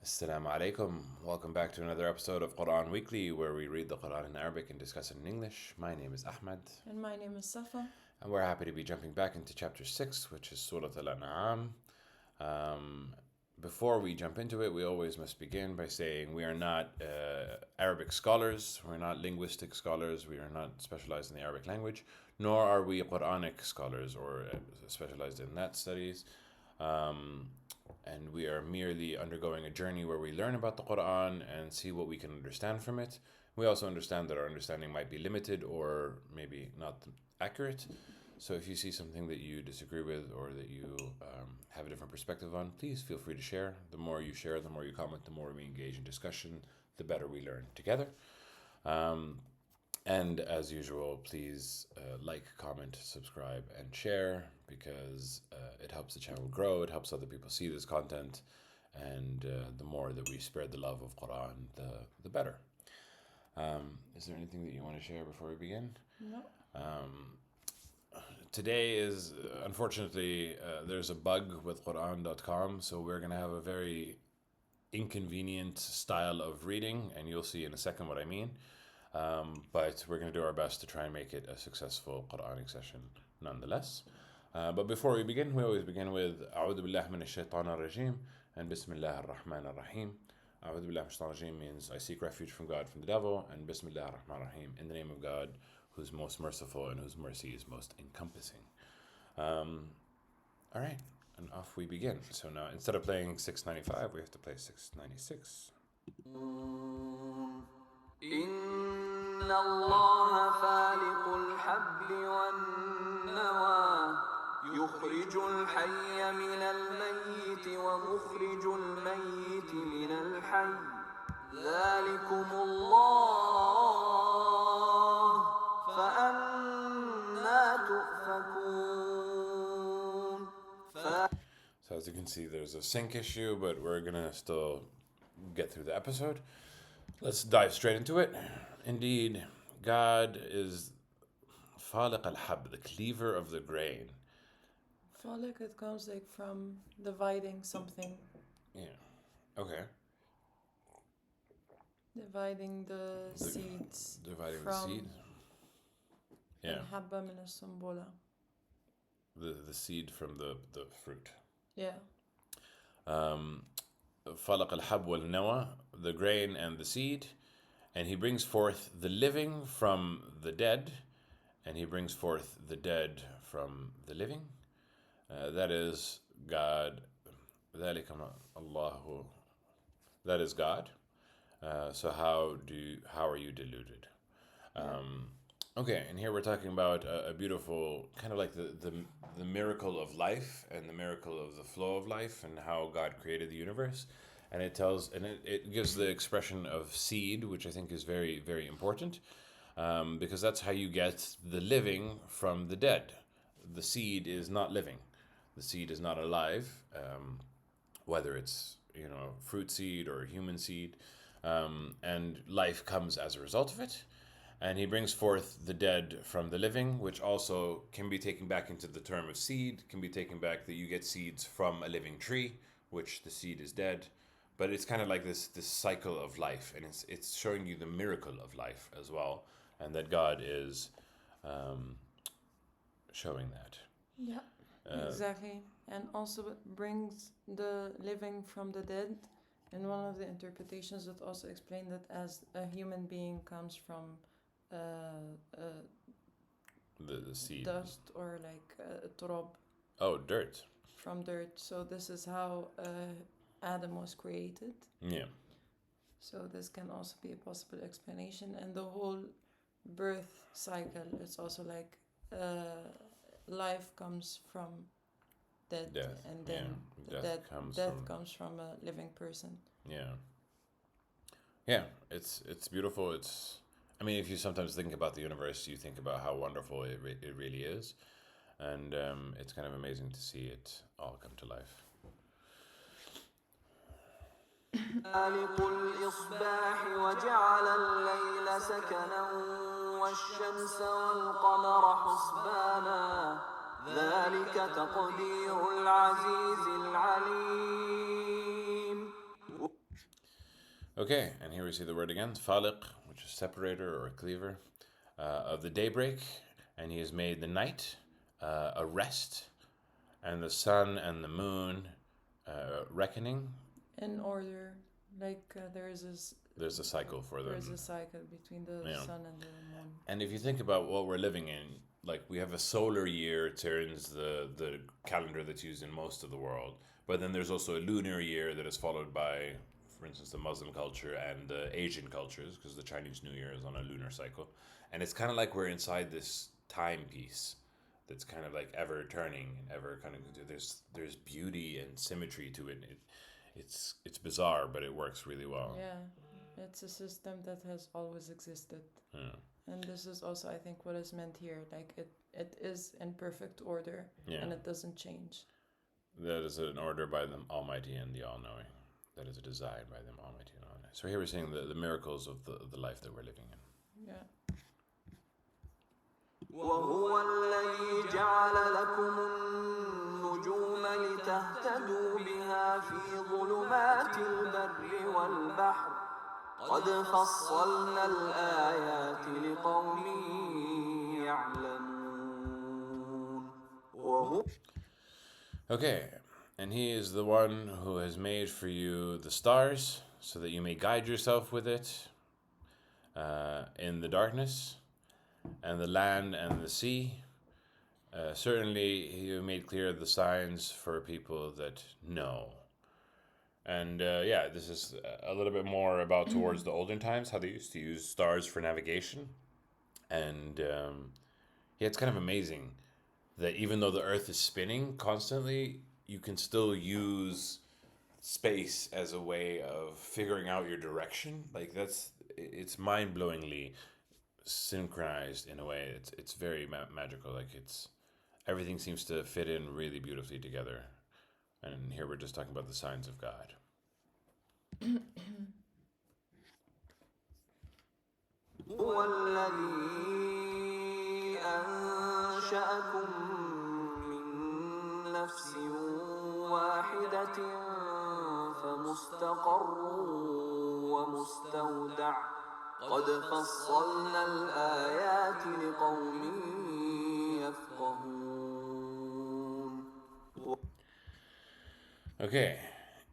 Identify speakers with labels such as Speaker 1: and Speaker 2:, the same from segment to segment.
Speaker 1: السلام عليكم. Welcome back to another episode of Quran Weekly, where we read the Quran in Arabic and discuss it in English. My name is Ahmed.
Speaker 2: And my name is Safa.
Speaker 1: And we're happy to be jumping back into chapter 6, which is Surah Al-An'am. Before we jump into it, we always must begin by saying we are not Arabic scholars, we're not linguistic scholars, we are not specialized in the Arabic language, nor are we Quranic scholars or specialized in that studies. And we are merely undergoing a journey where we learn about the Quran and see what we can understand from it. We also understand that our understanding might be limited or maybe not accurate. So if you see something that you disagree with or that you have a different perspective on, please feel free to share. The more you share, the more you comment, the more we engage in discussion, the better we learn together. And as usual, please like, comment, subscribe, and share because it helps the channel grow. It helps other people see this content. And the more that we spread the love of Quran, the better. Is there anything that you want to share before we begin?
Speaker 2: No.
Speaker 1: Today is, unfortunately, there's a bug with Quran.com, so we're going to have a very inconvenient style of reading, and you'll see in a second what I mean. But we're going to do our best to try and make it a successful Quranic session nonetheless. But before we begin, we always begin with أعوذ بالله من الشيطان الرجيم and بسم الله الرحمن الرحيم. أعوذ بالله من الشيطان الرجيم means I seek refuge from God from the devil, and بسم الله الرحمن الرحيم in the name of God, who's most merciful and whose mercy is most encompassing. All right, and off we begin. So now instead of playing 695, we have to play 696.
Speaker 3: إن الله فالق الحب والنوى يخرج الحي من الميت ومخرج الميت من الحي ذلكم الله فأنى تؤفكون.
Speaker 1: So as you can see, there's a sync issue, but we're gonna still get through the episode. Let's dive straight into it. Indeed, God is Faliq al-Hab, the cleaver of the grain.
Speaker 2: Falik, it comes like from dividing something.
Speaker 1: Yeah. Okay.
Speaker 2: Dividing the seeds.
Speaker 1: Dividing
Speaker 2: from
Speaker 1: the seed. Yeah.
Speaker 2: الحبة من السنبلة.
Speaker 1: The seed from the fruit.
Speaker 2: Yeah.
Speaker 1: Falaq al-hab wal-nawa, the grain and the seed, and he brings forth the living from the dead, and he brings forth the dead from the living. That is God. ذلك الله. That is God. So how are you deluded? Okay, and here we're talking about a beautiful kind of like the miracle of life and the miracle of the flow of life and how God created the universe. And it gives the expression of seed, which I think is very, very important, because that's how you get the living from the dead. The seed is not living. The seed is not alive, whether it's fruit seed or human seed, and life comes as a result of it. And he brings forth the dead from the living, which also can be taken back into the term of seed, can be taken back that you get seeds from a living tree, which the seed is dead. But it's kind of like this cycle of life, and it's showing you the miracle of life as well, and that God is showing that.
Speaker 2: Yeah, exactly. And also it brings the living from the dead. And one of the interpretations that also explained that as a human being comes from
Speaker 1: the seed.
Speaker 2: dust or like turab.
Speaker 1: Oh, dirt.
Speaker 2: From dirt. So this is how Adam was created.
Speaker 1: Yeah.
Speaker 2: So this can also be a possible explanation. And the whole birth cycle, it's also like life comes from death. And then death comes from a living person.
Speaker 1: Yeah. Yeah, it's beautiful. I mean, if you sometimes think about the universe, you think about how wonderful it really is. And it's kind of amazing to see it all come to life.
Speaker 3: خالق الإصباح وجعل الليل سكنا والشمس والقمر حسبانا ذلك تقدير العزيز العليم.
Speaker 1: Okay, and here we see the word again, faliq, which is separator or cleaver, of the daybreak, and he has made the night a rest, and the sun and the moon reckoning.
Speaker 2: In order, like
Speaker 1: There's a cycle for them.
Speaker 2: There's a cycle between the sun and the moon.
Speaker 1: And if you think about what we're living in, like we have a solar year turns the calendar that's used in most of the world, but then there's also a lunar year that is followed by, for instance, the Muslim culture and the Asian cultures, because the Chinese New Year is on a lunar cycle. And it's kind of like we're inside this timepiece that's kind of like ever turning and ever kind of, there's beauty and symmetry to it. It's bizarre, but it works really well.
Speaker 2: Yeah, it's a system that has always existed.
Speaker 1: Yeah.
Speaker 2: And this is also, I think, what is meant here. Like it is in perfect order, and it doesn't change.
Speaker 1: That is an order by the Almighty and the All-Knowing. That is a design by the Almighty and All-Knowing. So here we're seeing the miracles of the life that we're living in.
Speaker 2: Yeah.
Speaker 3: وهو الذي جعل لكم النجوم لتهتدوا بها في ظلمات البر والبحر قد فصلنا الآيات لقوم يعلمون وهو
Speaker 1: Okay, and he is the one who has made for you the stars so that you may guide yourself with it in the darkness, and the land and the sea. Certainly, he made clear the signs for people that know. And this is a little bit more about towards the olden times, how they used to use stars for navigation. And it's kind of amazing that even though the Earth is spinning constantly, you can still use space as a way of figuring out your direction. Like it's mind-blowingly synchronized in a way. It's very magical. Like everything seems to fit in really beautifully together. And here we're just talking about the signs of God.
Speaker 3: هو الذي أنشأكم من نفس واحدة فمستقر ومستودع قد فصلنا الآيات لقوم يفقهون.
Speaker 1: Okay,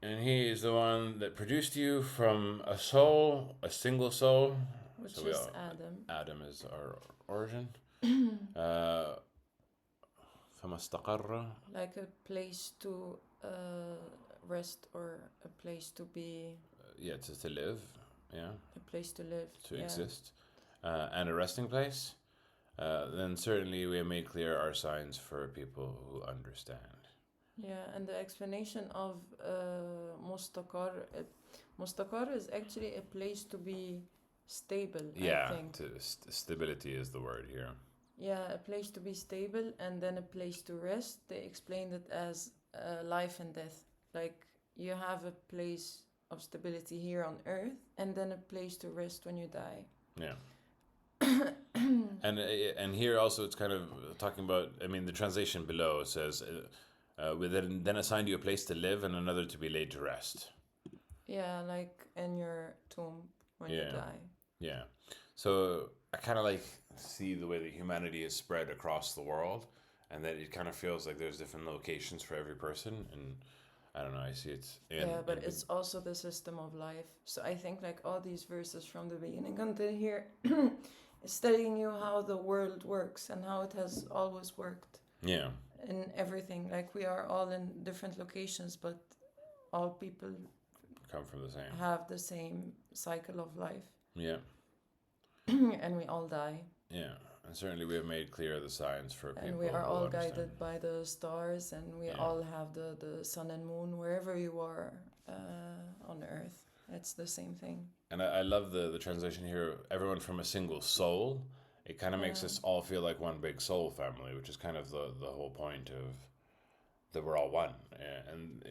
Speaker 1: and he is the one that produced you from a soul, a single soul.
Speaker 2: Which is Adam.
Speaker 1: Adam is our origin. فما استقر.
Speaker 2: Like a place to rest, or a place to be.
Speaker 1: To live. Yeah.
Speaker 2: A place to live.
Speaker 1: To exist. And a resting place. Then certainly we have made clear our signs for people who understand.
Speaker 2: Yeah, and the explanation of mustaqar. Mustaqar is actually a place to be stable.
Speaker 1: Yeah,
Speaker 2: I think.
Speaker 1: Stability is the word here.
Speaker 2: Yeah, a place to be stable, and then a place to rest. They explained it as life and death. Like you have a place of stability here on earth, and then a place to rest when you die.
Speaker 1: Yeah. and here also it's kind of talking about, I mean, the translation below says, then assigned you a place to live and another to be laid to rest.
Speaker 2: Yeah, like in your tomb when you die.
Speaker 1: Yeah. So I kind of like see the way that humanity is spread across the world, and that it kind of feels like there's different locations for every person, and I don't know, I see it's
Speaker 2: but it's also the system of life. So I think like all these verses from the beginning until here is telling you how the world works and how it has always worked.
Speaker 1: Yeah.
Speaker 2: In everything, like we are all in different locations, but all people
Speaker 1: come from the same.
Speaker 2: Have the same cycle of life.
Speaker 1: Yeah.
Speaker 2: And we all die.
Speaker 1: Yeah. And certainly we have made clear the signs for people.
Speaker 2: And we are all guided by the stars, and we all have the sun and moon wherever you are on earth. It's the same thing.
Speaker 1: And I love the translation here, everyone from a single soul. It kind of makes us all feel like one big soul family, which is kind of the whole point of that we're all one. And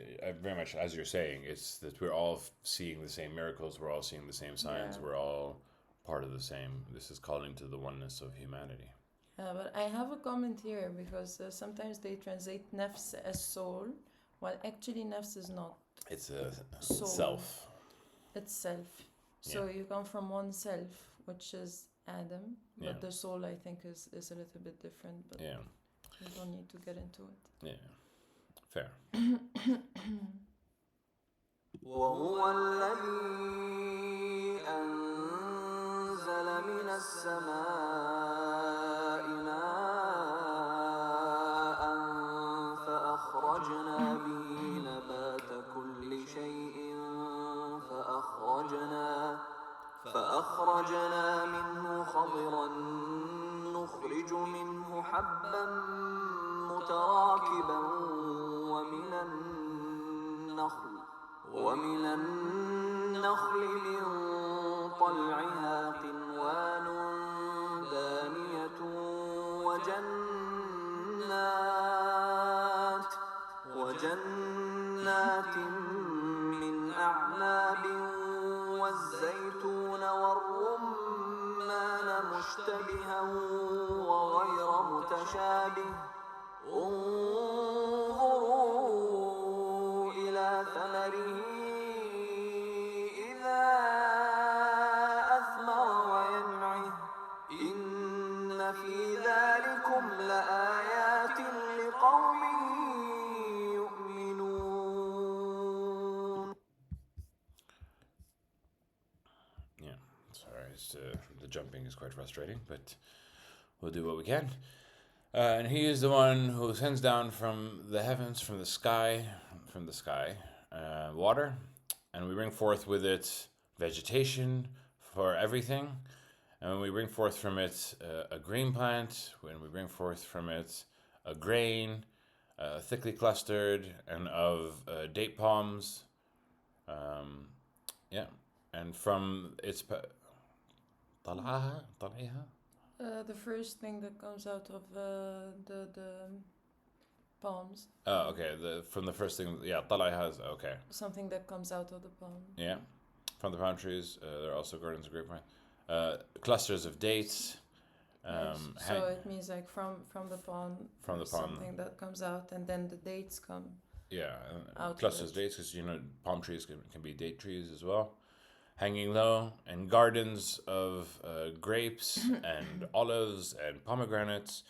Speaker 1: very much, as you're saying, it's that we're all seeing the same miracles, we're all seeing the same signs, we're all part of the same. This is calling to the oneness of humanity.
Speaker 2: But I have a comment here, because sometimes they translate nafs as soul, while actually nafs is not.
Speaker 1: It's a
Speaker 2: soul.
Speaker 1: self.
Speaker 2: It's self. So you come from one self, which is Adam, but
Speaker 1: Yeah.
Speaker 2: the soul, I think, is a little bit different, but
Speaker 1: Yeah.
Speaker 2: we don't need to get into it.
Speaker 1: Yeah. Fair.
Speaker 3: وهو الذي أنزل من السماء ماء فأخرجنا به نبات كل شيء فأخرجنا منه خضرا نخرج منه حبا متراكبا ومن النخل من طلعها قنوان دانية وجنات من أعناب والزيتون والرمان مشتبها وغير متشابه انظروا إلى ثمره إذا أثمر وينعه إن في ذلكم لآيات لقوم يؤمنون.
Speaker 1: Yeah. Sorry, the jumping is quite frustrating, but we'll do what we can. And he is the one who sends down from the heavens, from the sky, water, and we bring forth with it vegetation for everything. And when we bring forth from it a green plant, when we bring forth from it a grain, thickly clustered, and of date palms, and from its طلعها.
Speaker 2: The first thing that comes out of the palms.
Speaker 1: Oh, okay. From the first thing, طلعها is okay.
Speaker 2: Something that comes out of the palm.
Speaker 1: Yeah, from the palm trees. There are also gardens of grapevine. Clusters of dates.
Speaker 2: Yes. So it means like from the palm.
Speaker 1: From the palm.
Speaker 2: Something that comes out, and then the dates come.
Speaker 1: Yeah,
Speaker 2: out
Speaker 1: clusters of dates, because palm trees can be date trees as well. Hanging low, and gardens of grapes and olives and pomegranates,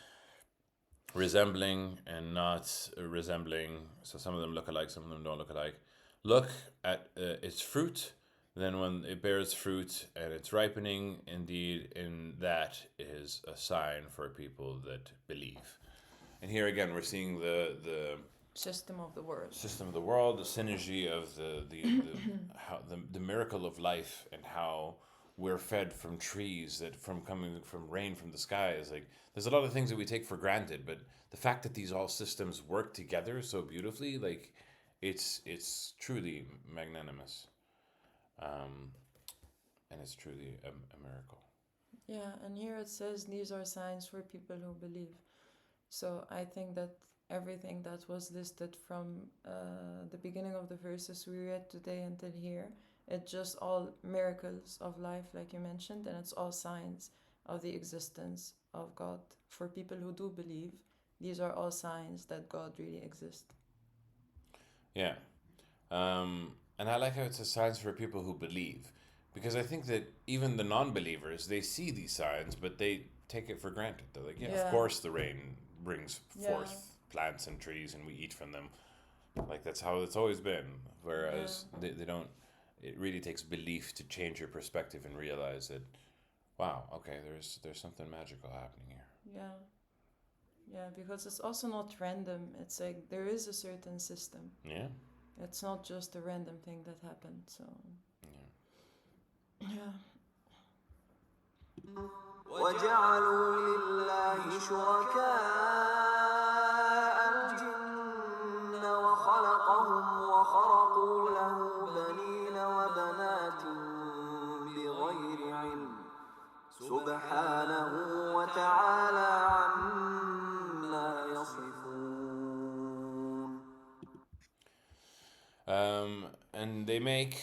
Speaker 1: resembling and not resembling. So some of them look alike, some of them don't look alike. Look at its fruit. Then when it bears fruit and it's ripening, indeed, in that is a sign for people that believe. And here again, we're seeing the
Speaker 2: system of the world,
Speaker 1: the synergy of the miracle of life, and how we're fed from trees, that from coming from rain from the sky. Is like, there's a lot of things that we take for granted, but the fact that these all systems work together so beautifully, like, it's truly magnanimous, and it's truly a miracle.
Speaker 2: Yeah, and here it says these are signs for people who believe. So I think that everything that was listed from the beginning of the verses we read today until here, it's just all miracles of life, like you mentioned, and it's all signs of the existence of God. For people who do believe, these are all signs that God really exists.
Speaker 1: Yeah. And I like how it says signs for people who believe, because I think that even the non-believers, they see these signs, but they take it for granted. They're like, of course the rain brings forth plants and trees and we eat from them. Like, that's how it's always been. Whereas they don't, it really takes belief to change your perspective and realize that, wow, okay, there's something magical happening here.
Speaker 2: Yeah, because it's also not random. It's like there is a certain system.
Speaker 1: Yeah.
Speaker 2: It's not just a random thing that happened. So yeah.
Speaker 3: وجعلوا لله شركاء الجن وخلقهم وخرقوا له بنين وبنات بغير علم سبحانه وتعالى عما يصفون.
Speaker 1: And they make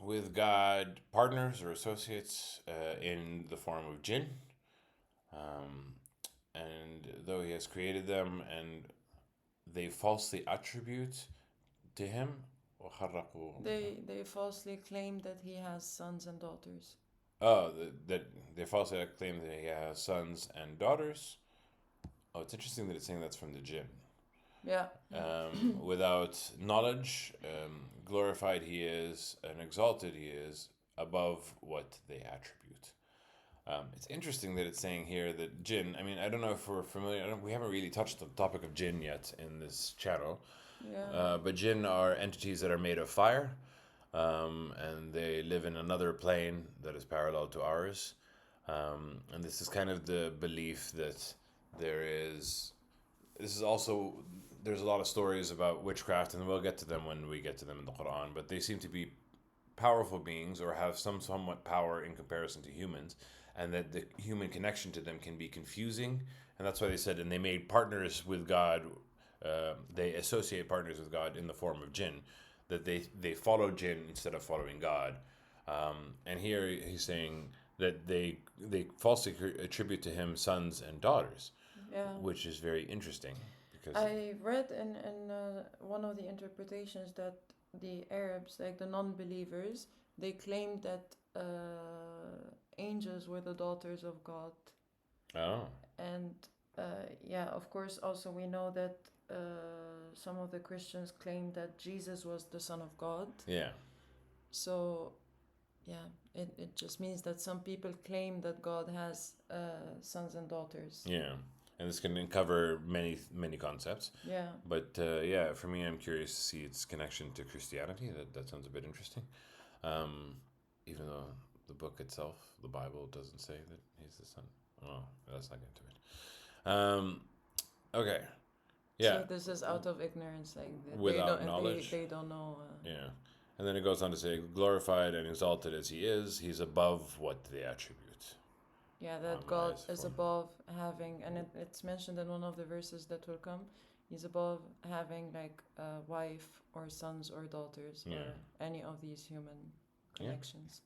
Speaker 1: with God partners or associates in the form of jinn. And though he has created them, and they falsely attribute to him وخرقوا.
Speaker 2: They falsely claim that he has sons and daughters.
Speaker 1: Oh, that they falsely claim that he has sons and daughters. Oh, it's interesting that it's saying that's from the jinn.
Speaker 2: Yeah.
Speaker 1: Without knowledge, glorified he is and exalted he is above what they attribute. It's interesting that it's saying here that jinn, I mean, I don't know if we're familiar, we haven't really touched the topic of jinn yet in this channel.
Speaker 2: Yeah.
Speaker 1: But jinn are entities that are made of fire, and they live in another plane that is parallel to ours. And this is kind of the belief that this is also, there's a lot of stories about witchcraft, and we'll get to them when we get to them in the Quran, but they seem to be powerful beings or have some somewhat power in comparison to humans, and that the human connection to them can be confusing. And that's why they said, and they made partners with God, they associate partners with God in the form of jinn, that they follow jinn instead of following God. And here he's saying that they falsely attribute to him sons and daughters, which is very interesting. Because
Speaker 2: I read in one of the interpretations that the Arabs, like the non-believers, they claimed that angels were the daughters of God.
Speaker 1: Oh.
Speaker 2: And of course, also we know that some of the Christians claim that Jesus was the Son of God.
Speaker 1: Yeah.
Speaker 2: So, it just means that some people claim that God has sons and daughters.
Speaker 1: Yeah. And this can cover many concepts.
Speaker 2: Yeah.
Speaker 1: But for me, I'm curious to see its connection to Christianity. That sounds a bit interesting. Even though the book itself, the Bible, doesn't say that he's the son. Oh, let's not get into it. Okay. Yeah.
Speaker 2: So this is out of ignorance, like
Speaker 1: Without knowledge.
Speaker 2: They don't know.
Speaker 1: Yeah. And then it goes on to say, glorified and exalted as he is, he's above what they attribute.
Speaker 2: Yeah, that God is above having, and it's mentioned in one of the verses that will come, he's above having like a wife or sons or daughters or any of these human connections.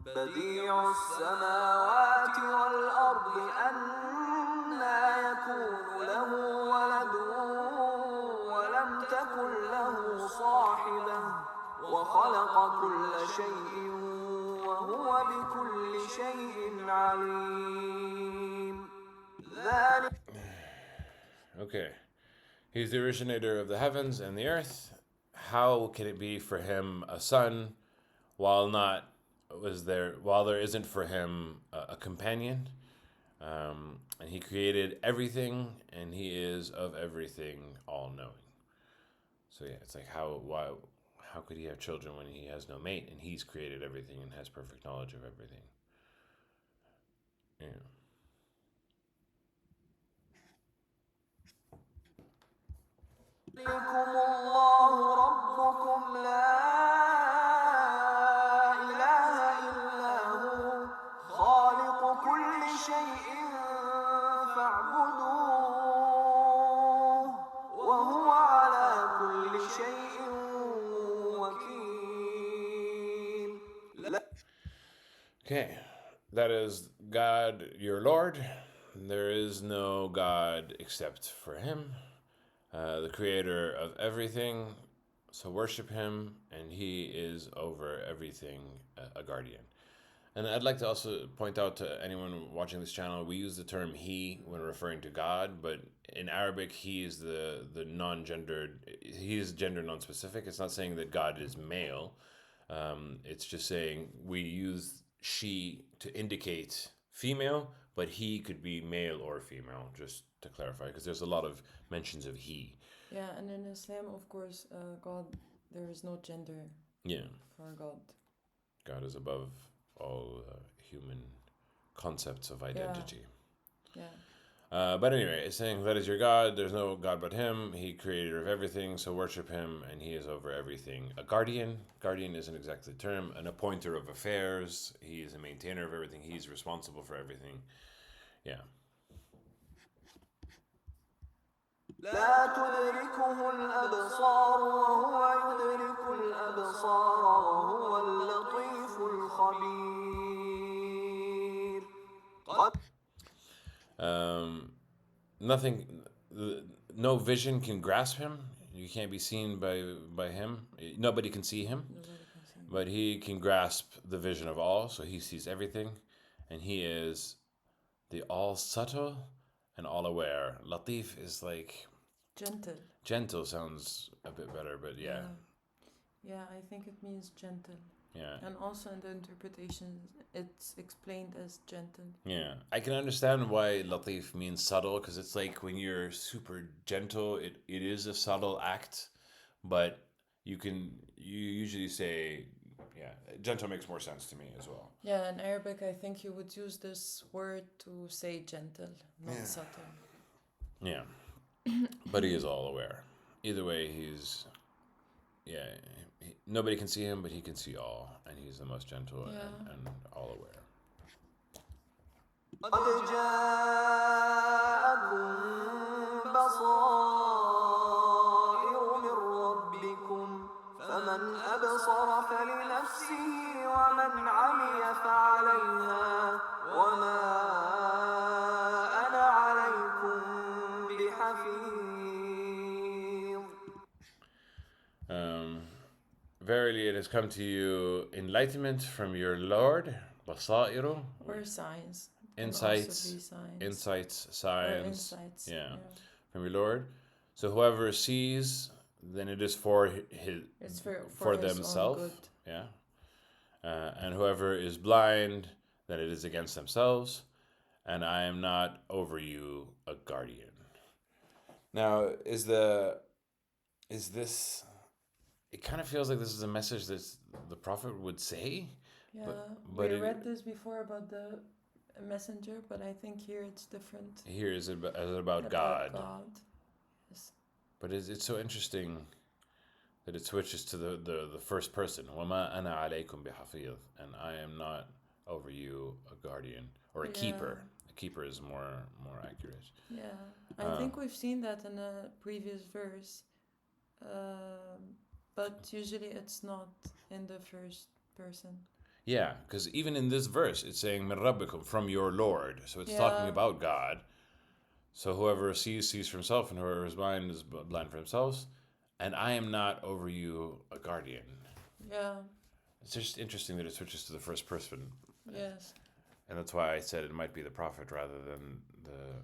Speaker 3: بديع السماوات والأرض أنى يكون له ولد ولم تكن له صاحبة وخلق كل شيء وهو بكل شيء عليم.
Speaker 1: Okay. He's the originator of the heavens and the earth. How can it be for him a son while there isn't for him a companion? And he created everything, and he is of everything all-knowing. So it's like how could he have children when he has no mate, and he's created everything and has perfect knowledge of everything? Yeah.
Speaker 3: عليكم الله ربكم لا إله إلا هو خالق كل شيء فاعبدوه وهو على كل شيء وكيل.
Speaker 1: Okay, that is God, your Lord. There is no God except for him. The creator of everything, so worship him, and he is over everything, a guardian. And I'd like to also point out to anyone watching this channel, we use the term he when referring to God, but in Arabic, he is the non-gendered, he is gender non-specific. It's not saying that God is male. It's just saying we use she to indicate female, but he could be male or female, just to clarify, because there's a lot of mentions of he.
Speaker 2: Yeah, and in Islam, of course, God, there is no gender for God.
Speaker 1: God is above all human concepts of identity. But anyway, it's saying that is your God, there's no God but him, he creator of everything, so worship him, and he is over everything. A guardian isn't exactly the term, an appointer of affairs, he is a maintainer of everything, he's responsible for everything. Yeah.
Speaker 3: لا تدركه الأبصار وهو يدرك الأبصار وهو اللطيف الخبير.
Speaker 1: Nothing, no vision can grasp him. You can't be seen by him. Nobody can see him,
Speaker 2: Nobody can see.
Speaker 1: but he can grasp the vision of all, so he sees everything, and he is the all subtle and all aware. Latif is like
Speaker 2: Gentle.
Speaker 1: gentle sounds a bit better, but yeah.
Speaker 2: Yeah, I think it means gentle.
Speaker 1: Yeah.
Speaker 2: And also in the interpretations, it's explained as gentle.
Speaker 1: Yeah. I can understand why Latif means subtle, because it's like when you're super gentle, it is a subtle act, but you usually say, yeah, gentle makes more sense to me as well.
Speaker 2: Yeah, in Arabic, I think you would use this word to say gentle, not subtle.
Speaker 1: Yeah. But he is all aware. Either way, he's, yeah, nobody can see him, but he can see all, and he's the most gentle and all aware.
Speaker 3: قد جاءكم بصائر من ربكم فمن أبصر فلنفسه ومن عمي فعليها وما أنا عليكم بحفيظ.
Speaker 1: Verily, it has come to you enlightenment from your Lord, basairu,
Speaker 2: Or signs.
Speaker 1: insights,
Speaker 2: Signs.
Speaker 1: insights,
Speaker 2: Or
Speaker 1: signs,
Speaker 2: insights.
Speaker 1: yeah, from your Lord. So whoever sees, then it is for
Speaker 2: It's
Speaker 1: for
Speaker 2: his own
Speaker 1: themselves,
Speaker 2: good.
Speaker 1: yeah. And whoever is blind, then it is against themselves. And I am not over you a guardian. Now, is this? It kind of feels like this is a message that the prophet would say.
Speaker 2: Yeah,
Speaker 1: but
Speaker 2: we read this before about the messenger, but I think here it's different.
Speaker 1: Here is it about God.
Speaker 2: Yes.
Speaker 1: But it's so interesting that it switches to the first person. وَمَا أَنَا عَلَيْكُمْ بِحَفِيظ. And I am not over you a guardian or a keeper. A keeper is more accurate.
Speaker 2: Yeah, I think we've seen that in a previous verse. But usually it's not in the first person.
Speaker 1: Yeah, because even in this verse, it's saying مِن رَبِّكُمْ, from your Lord. So it's talking about God. So whoever sees for himself, and whoever is blind for themselves. And I am not over you a guardian.
Speaker 2: Yeah.
Speaker 1: It's just interesting that it switches to the first person.
Speaker 2: Yes.
Speaker 1: And that's why I said it might be the prophet rather than the...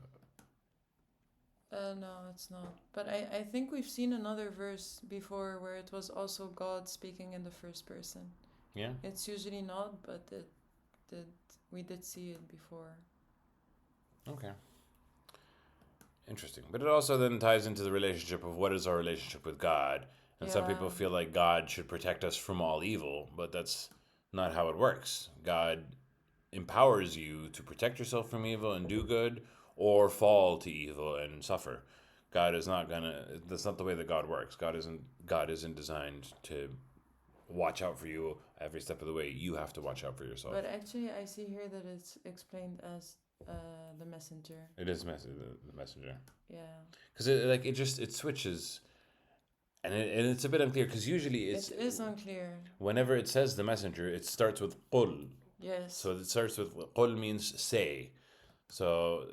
Speaker 2: No, it's not. But I think we've seen another verse before where it was also God speaking in the first person.
Speaker 1: Yeah?
Speaker 2: It's usually not, but we did see it before.
Speaker 1: Okay. Interesting. But it also then ties into the relationship of what is our relationship with God. And some people feel like God should protect us from all evil, but that's not how it works. God empowers you to protect yourself from evil and do good, or fall to evil and suffer. God is not gonna. That's not the way that God works. God isn't designed to watch out for you every step of the way. You have to watch out for yourself.
Speaker 2: But actually, I see here that it's explained as the messenger.
Speaker 1: It is the messenger.
Speaker 2: Yeah.
Speaker 1: Because it switches, and it's a bit unclear. Because usually
Speaker 2: it is unclear.
Speaker 1: Whenever it says the messenger, it starts with qul.
Speaker 2: Yes.
Speaker 1: So it starts with qul means say. So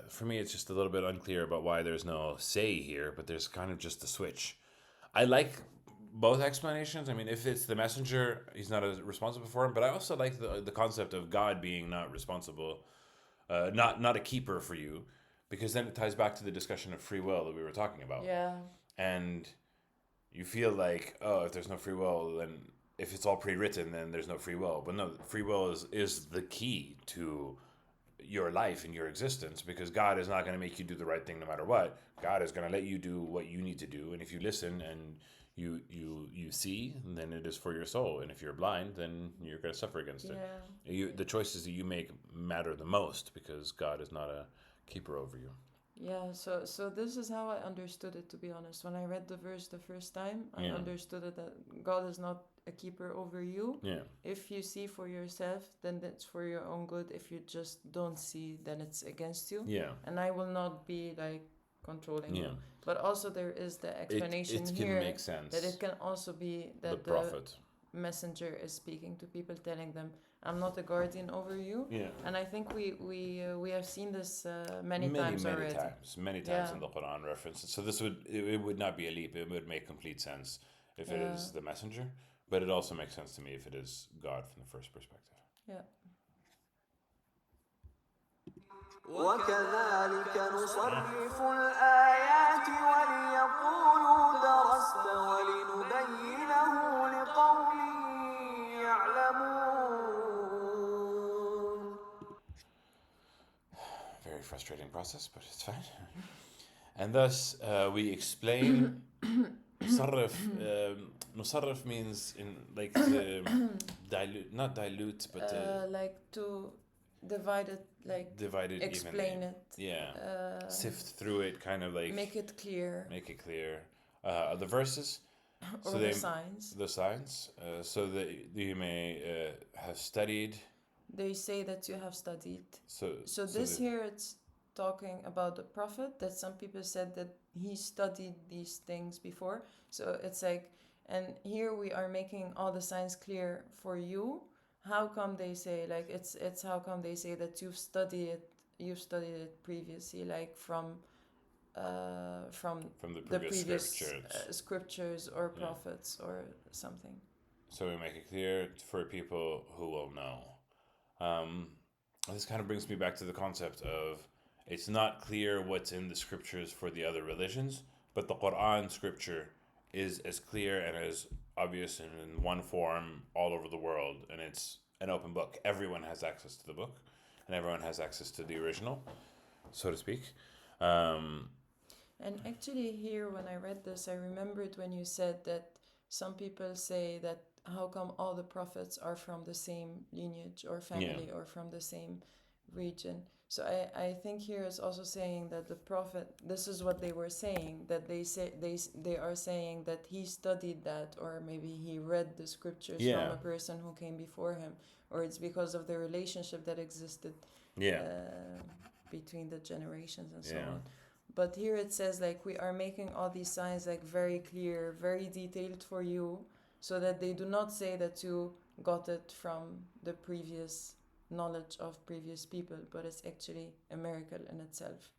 Speaker 1: for me, it's just a little bit unclear about why there's no say here, but there's kind of just a switch. I like both explanations. I mean, if it's the messenger, he's not responsible for him, but I also like the concept of God being not responsible, not a keeper for you, because then it ties back to the discussion of free will that we were talking about.
Speaker 2: Yeah.
Speaker 1: And you feel like, oh, if there's no free will, then if it's all pre-written, then there's no free will. But no, free will is the key to your life and your existence, because God is not going to make you do the right thing no matter what. God is going to let you do what you need to do, and if you listen and you see, then it is for your soul, and if you're blind, then you're going to suffer against it. The choices that you make matter the most, because God is not a keeper over you.
Speaker 2: Yeah, so this is how I understood it, to be honest. When I read the verse the first time, I understood it that God is not a keeper over you.
Speaker 1: Yeah.
Speaker 2: If you see for yourself, then that's for your own good. If you just don't see, then it's against you.
Speaker 1: Yeah.
Speaker 2: And I will not be like controlling you. But also there is the explanation
Speaker 1: it can
Speaker 2: here
Speaker 1: make sense
Speaker 2: that it can also be that
Speaker 1: the prophet.
Speaker 2: messenger is speaking to people, telling them, "I'm not a guardian over you."
Speaker 1: Yeah.
Speaker 2: And I think we have seen this many times already.
Speaker 1: Many times
Speaker 2: Yeah.
Speaker 1: in the Quran references. So this it would not be a leap. It would make complete sense if it
Speaker 2: Yeah.
Speaker 1: is the messenger, but it also makes sense to me if it is God from the first perspective.
Speaker 2: Yeah.
Speaker 3: وكذلك نصرف الآيات وليقولوا درست ولنبينه لقوم يعلمون.
Speaker 1: Very frustrating process, but it's fine. And thus we explain. نصرف means in like to dilute, not dilute, but
Speaker 2: like to divide it, like
Speaker 1: divide it
Speaker 2: explain
Speaker 1: evenly.
Speaker 2: it.
Speaker 1: Yeah. Sift through it, kind of like
Speaker 2: Make it clear.
Speaker 1: Make it clear. The verses.
Speaker 2: Or the signs.
Speaker 1: The signs. So that you may have studied.
Speaker 2: They say that you have studied.
Speaker 1: So
Speaker 2: this here, it's talking about the prophet, that some people said that he studied these things before. So it's like, and here we are making all the signs clear for you. How come they say, like, it's how come they say that you've studied it previously, like from the previous scriptures or prophets or something.
Speaker 1: So we make it clear for people who will know. This kind of brings me back to the concept of it's not clear what's in the scriptures for the other religions, but the Quran scripture is as clear and as obvious and in one form all over the world, and it's an open book. Everyone has access to the book, and everyone has access to the original, so to speak.
Speaker 2: And actually here, when I read this, I remembered when you said that some people say that how come all the prophets are from the same lineage or family or from the same region. So I think here is also saying that the prophet, this is what they were saying, that they are saying that he studied that, or maybe he read the scriptures from a person who came before him, or it's because of the relationship that existed between the generations and so on. But here it says, like, we are making all these signs like very clear, very detailed for you, so that they do not say that you got it from the previous knowledge of previous people, but it's actually a miracle in itself.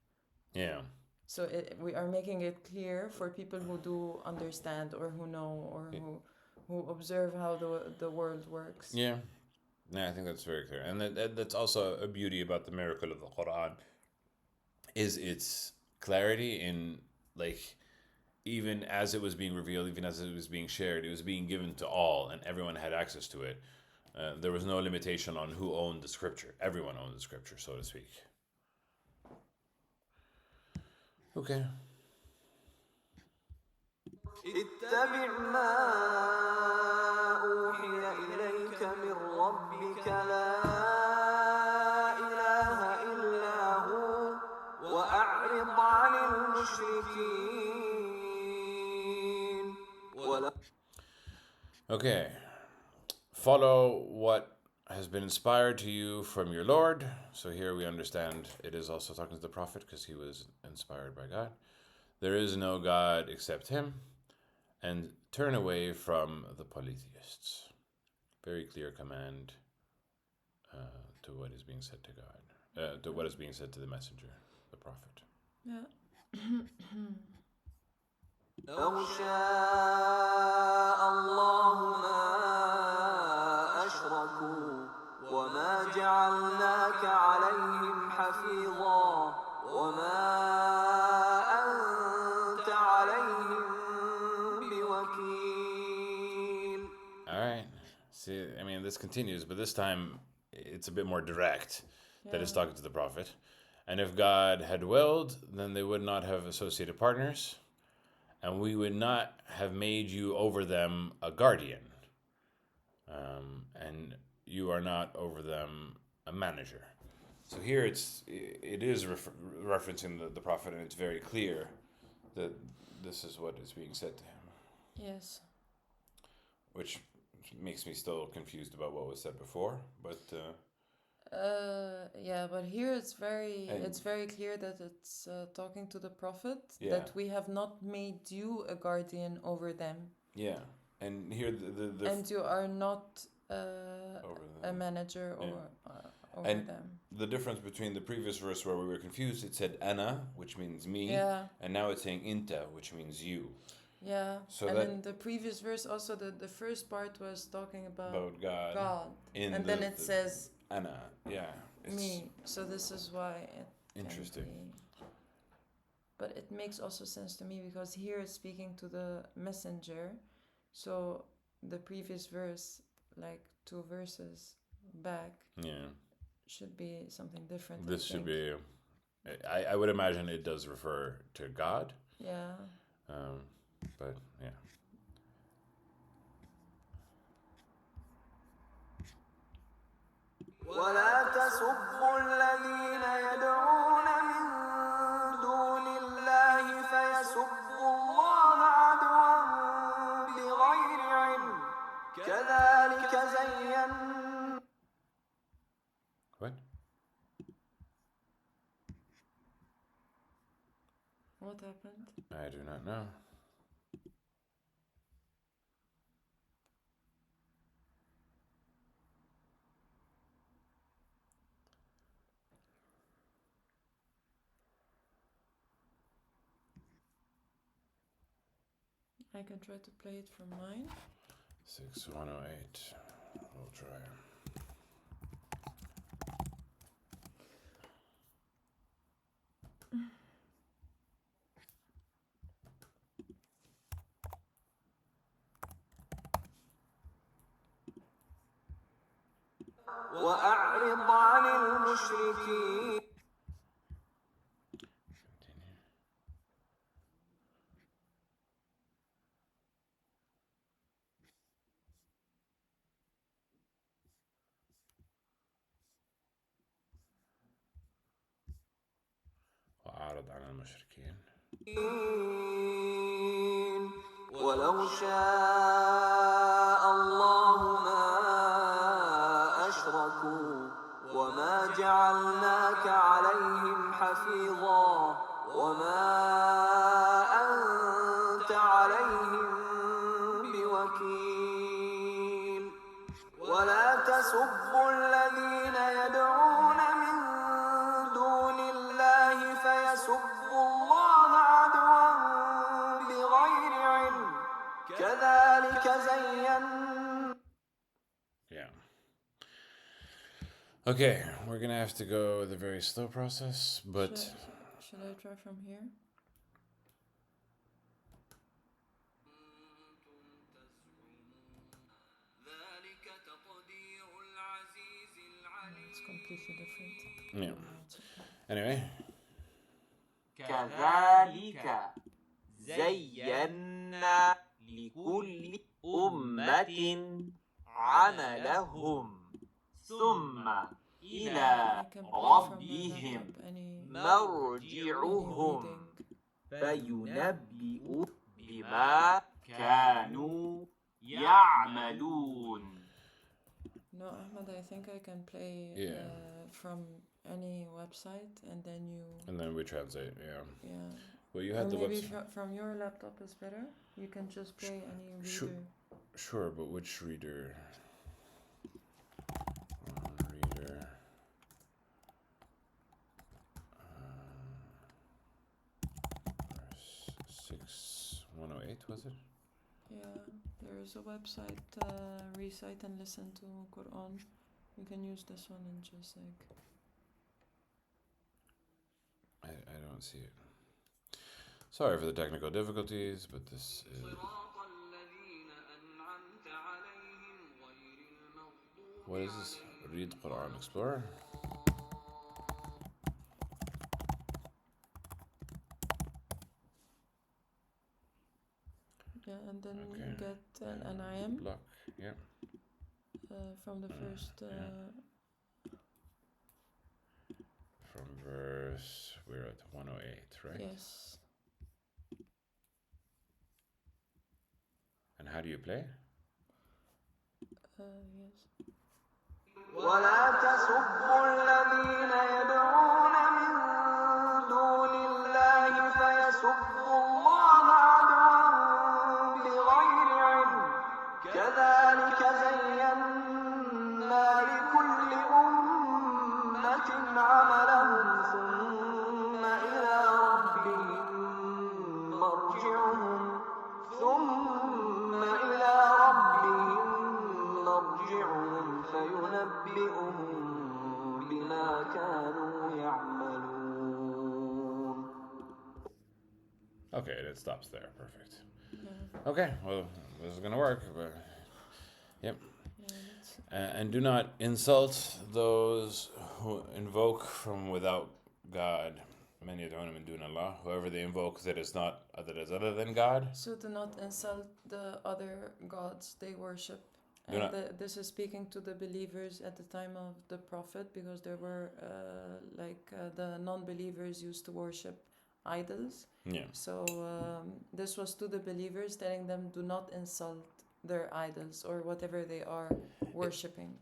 Speaker 1: Yeah.
Speaker 2: So we are making it clear for people who do understand, or who know, or who observe how the world works.
Speaker 1: Yeah. Yeah, I think that's very clear. And that's also a beauty about the miracle of the Quran, is its clarity in, like, even as it was being revealed, even as it was being shared, it was being given to all, and everyone had access to it. There was no limitation on who owned the scripture. Everyone owned the scripture, so to speak. Okay.
Speaker 3: اتبع ما أوحي إليك من ربك لا إله إلا هو وأعرض عن المشركين.
Speaker 1: Okay. Follow what has been inspired to you from your Lord. So here we understand it is also talking to the Prophet because he was inspired by God. There is no God except him, and turn away from the polytheists. Very clear command to what is being said to God, to what is being said to the messenger, the Prophet.
Speaker 2: Yeah.
Speaker 3: لو شاء الله ما أشركوا وما جعلناك عليهم حفيظا وما أنت عليهم بوكيل.
Speaker 1: All right. See, I mean, this continues, but this time it's a bit more direct that it's talking to the Prophet. And if God had willed, then they would not have associated partners, and we would not have made you over them a guardian, and you are not over them a manager. So here it is referencing the Prophet, and it's very clear that this is what is being said to him.
Speaker 2: Yes.
Speaker 1: Which makes me still confused about what was said before, but
Speaker 2: but here it's very clear that it's talking to the Prophet, that we have not made you a guardian over them.
Speaker 1: Yeah, And here the
Speaker 2: and you are not
Speaker 1: over
Speaker 2: a
Speaker 1: them.
Speaker 2: manager or over
Speaker 1: And
Speaker 2: them.
Speaker 1: the difference between the previous verse where we were confused, it said ana, which means me,
Speaker 2: Yeah.
Speaker 1: and now it's saying inta, which means you.
Speaker 2: Yeah.
Speaker 1: So
Speaker 2: and
Speaker 1: that
Speaker 2: in the previous verse also the first part was talking about
Speaker 1: God.
Speaker 2: and then it says
Speaker 1: ana. Yeah. It's
Speaker 2: me. So this is why it
Speaker 1: interesting.
Speaker 2: can be. But it makes also sense to me because here it's speaking to the messenger. So the previous verse, like 2 verses back, should be something different.
Speaker 1: This should be. I would imagine it does refer to God.
Speaker 2: Yeah.
Speaker 1: But yeah.
Speaker 3: ولا تسبوا الذين يدعون من دون الله فيسبوا الله عدوا بغير علم كذلك زينا.
Speaker 1: What?
Speaker 2: What happened?
Speaker 1: I do not know.
Speaker 2: I can try to play it from mine.
Speaker 1: 6108. We'll try.
Speaker 3: وأعرض عن المشركين.
Speaker 1: وأعرض عن المشركين.
Speaker 3: ولو شاء الله ما أشركوا وما جعلناك عليهم حفيظا وما أنت عليهم بوكيل ولا تسبوا الذين يدعون من دون الله فيسبوا الله عدوا بغير علم كذلك زينا.
Speaker 1: Yeah. Okay, we're gonna have to go the very slow process, but
Speaker 2: should I try from here? It's completely different.
Speaker 1: yeah. Anyway.
Speaker 4: كذلك زينا لكل أمة عملهم ثم إلى ربهم مرجعهم فينبئ بما كانوا يعملون.
Speaker 2: No, Ahmed, I think I can play from any website and then
Speaker 1: we translate. Yeah. Well, you
Speaker 2: or
Speaker 1: had the
Speaker 2: maybe
Speaker 1: website.
Speaker 2: from your laptop is better. You can just play any reader.
Speaker 1: Sure, but which reader? Reader. 6108 was it?
Speaker 2: Yeah, there is a website, recite and listen to Quran. You can use this one and just like...
Speaker 1: I don't see it. Sorry for the technical difficulties, but this is... What is this? Read Quran Explorer?
Speaker 2: Yeah, and then you get an an'am.
Speaker 1: Block, yeah.
Speaker 2: From the first...
Speaker 1: From verse... We're at 108, right?
Speaker 2: Yes.
Speaker 1: And how do you play?
Speaker 2: Yes.
Speaker 3: ولا تسبوا الذين يدعون من دون الله فيسبوا الله عدوا بغير علم مرجعهم فينبئهم بما كانوا يعملون.
Speaker 1: Okay, it stops there. Perfect.
Speaker 2: Yeah.
Speaker 1: Okay, well, this is gonna work. But, yep.
Speaker 2: Yeah,
Speaker 1: And do not insult those who invoke from without God. من يدعون من دون الله. Whoever they invoke that is other than God.
Speaker 2: so do not insult the other gods they worship.
Speaker 1: Do
Speaker 2: And
Speaker 1: not-
Speaker 2: this is speaking to the believers at the time of the prophet, because there were the non-believers used to worship idols.
Speaker 1: Yeah.
Speaker 2: So this was to the believers, telling them do not insult their idols or whatever they are worshipping.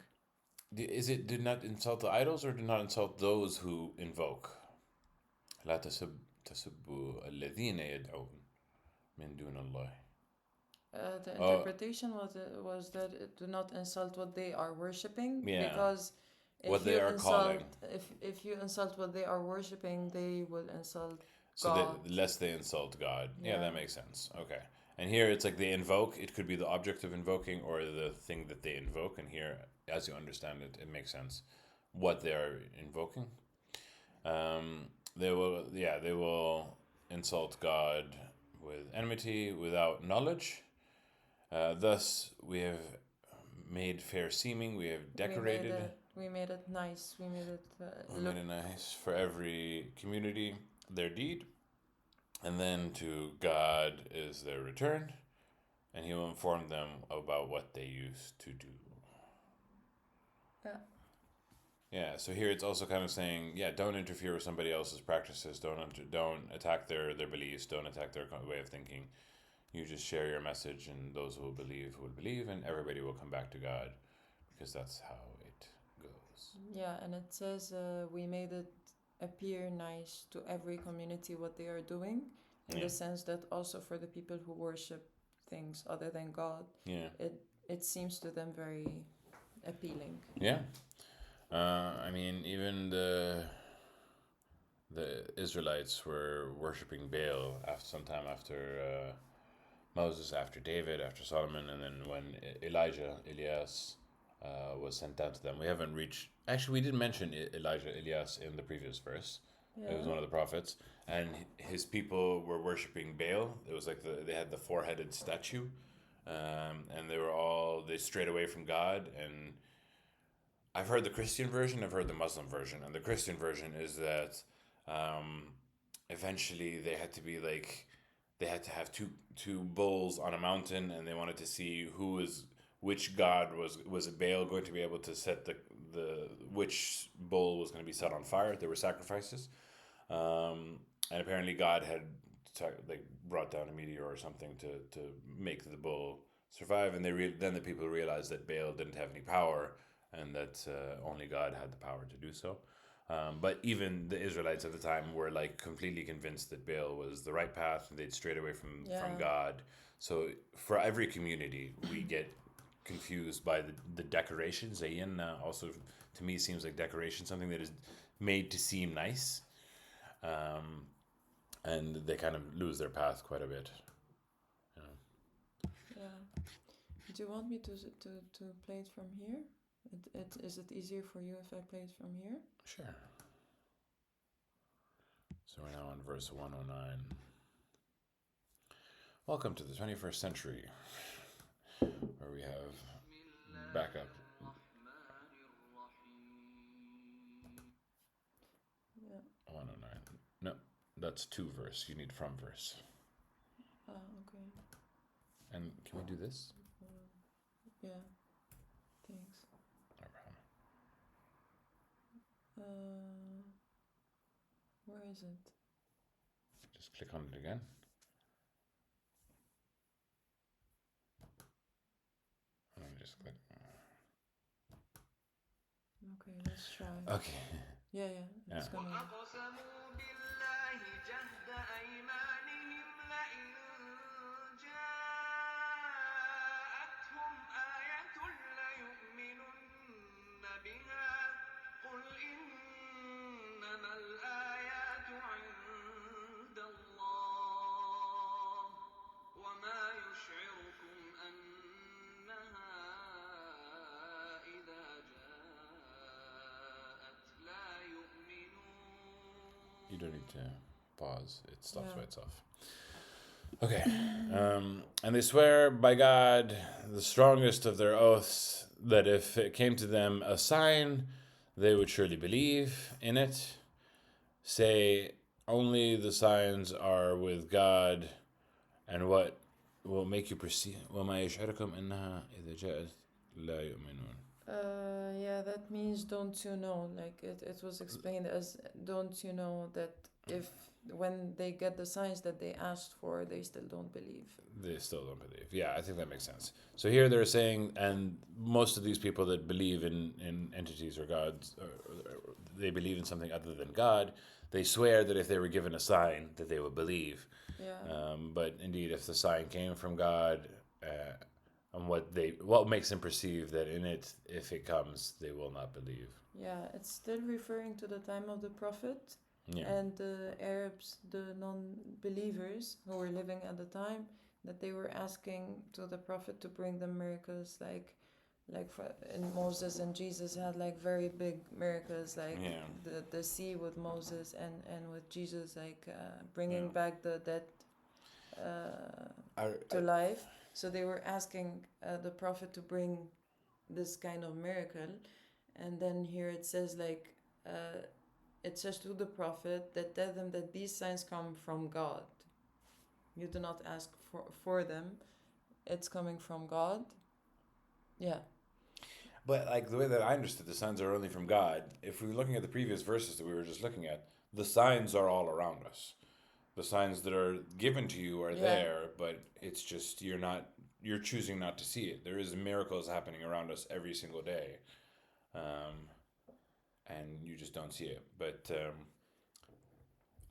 Speaker 1: Is it do not insult the idols or do not insult those who invoke? لا تسبوا الذين يدعون من دون الله.
Speaker 2: The interpretation was that do not insult what they are worshipping,
Speaker 1: Yeah.
Speaker 2: because
Speaker 1: What they are calling.
Speaker 2: if you insult what they are worshipping, they will insult
Speaker 1: So
Speaker 2: God.
Speaker 1: lest they insult God. Yeah,
Speaker 2: Yeah.
Speaker 1: that makes sense. Okay. And here it's like they invoke. It could be the object of invoking or the thing that they invoke. And here, as you understand it, it makes sense what they are invoking. They will insult God with enmity without knowledge. Thus, we have made fair seeming. We have decorated.
Speaker 2: We made it nice. We made it
Speaker 1: We
Speaker 2: look
Speaker 1: made it nice for every community their deed. And then to God is their return, and He will inform them about what they used to do.
Speaker 2: Yeah.
Speaker 1: Yeah. So here it's also kind of saying, yeah, don't interfere with somebody else's practices. Don't attack their beliefs. Don't attack their way of thinking. You just share your message, and those who will believe, and everybody will come back to God, because that's how it goes.
Speaker 2: Yeah, and it says we made it appear nice to every community what they are doing, in
Speaker 1: Yeah.
Speaker 2: the sense that also for the people who worship things other than God,
Speaker 1: Yeah.
Speaker 2: it seems to them very appealing.
Speaker 1: Yeah. I mean, even the Israelites were worshiping Baal sometime after Moses, after David, after Solomon, and then when Elias was sent down to them. We haven't reached. Actually, we did mention Elias in the previous verse.
Speaker 2: Yeah.
Speaker 1: It was one of the prophets, and his people were worshiping Baal. It was like they had the four-headed statue, and they strayed away from God. And I've heard the Christian version, I've heard the Muslim version, and the Christian version is that eventually they had to have two bulls on a mountain, and they wanted to see which god was Baal going to be able to set which bull was going to be set on fire. There were sacrifices, and apparently God had brought down a meteor or something to make the bull survive, and then the people realized that Baal didn't have any power, and that only God had the power to do so. But even the Israelites at the time were completely convinced that Baal was the right path, and they'd strayed away from God. So for every community, we get confused by the decorations. Zayin also, to me, seems like decoration, something that is made to seem nice. And they kind of lose their path quite a bit.
Speaker 2: Yeah. Do you want me to play it from here? Is it easier for you if I play it from here?
Speaker 1: Sure. So we're now on verse 109. Welcome to the 21st century, where we have backup.
Speaker 2: Yeah.
Speaker 1: 109. No, that's two verse. You need from verse.
Speaker 2: Okay.
Speaker 1: And can we do this?
Speaker 2: Yeah. Thanks.
Speaker 1: No problem.
Speaker 2: Where is it?
Speaker 1: Just click on it again. And then just click.
Speaker 2: Okay, let's try.
Speaker 1: Okay.
Speaker 2: Yeah, it's
Speaker 1: Yeah.
Speaker 2: gonna.
Speaker 3: وأقسموا بالله جهد أيمانهم لئن جاءتهم آية ليؤمنن بها قل إنما الآيات عند الله وما يشعركم أنها
Speaker 1: don't need to pause. It stops
Speaker 2: Yeah.
Speaker 1: by itself. Okay. And they swear by God, the strongest of their oaths, that if it came to them a sign, they would surely believe in it. Say, only the signs are with God, and what will make you perceive وما يشعركم إنها إذا جاءت لا يؤمنون.
Speaker 2: Yeah, that means don't you know, like it was explained as don't you know that if when they get the signs that they asked for, they still don't believe.
Speaker 1: They still don't believe. Yeah, I think that makes sense. So here they're saying, and most of these people that believe in entities or gods, or they believe in something other than God, they swear that if they were given a sign, that they would believe.
Speaker 2: Yeah.
Speaker 1: But indeed, if the sign came from God, and what makes them perceive that in it, if it comes, they will not believe.
Speaker 2: Yeah, it's still referring to the time of the Prophet
Speaker 1: Yeah.
Speaker 2: and the Arabs, the non-believers who were living at the time, that they were asking to the Prophet to bring them miracles, like in Moses and Jesus had like very big miracles, like
Speaker 1: Yeah.
Speaker 2: the sea with Moses and with Jesus, like bringing
Speaker 1: Yeah.
Speaker 2: back the dead to life. So they were asking the Prophet to bring this kind of miracle, and then here it says like it says to the Prophet that tell them that these signs come from God. You do not ask for them. It's coming from God. Yeah.
Speaker 1: But like the way that I understood the signs are only from God, if we were looking at the previous verses that we were just looking at, the signs are all around us. The signs that are given to you are there, but it's just you're choosing not to see it. There is miracles happening around us every single day, and you just don't see it. But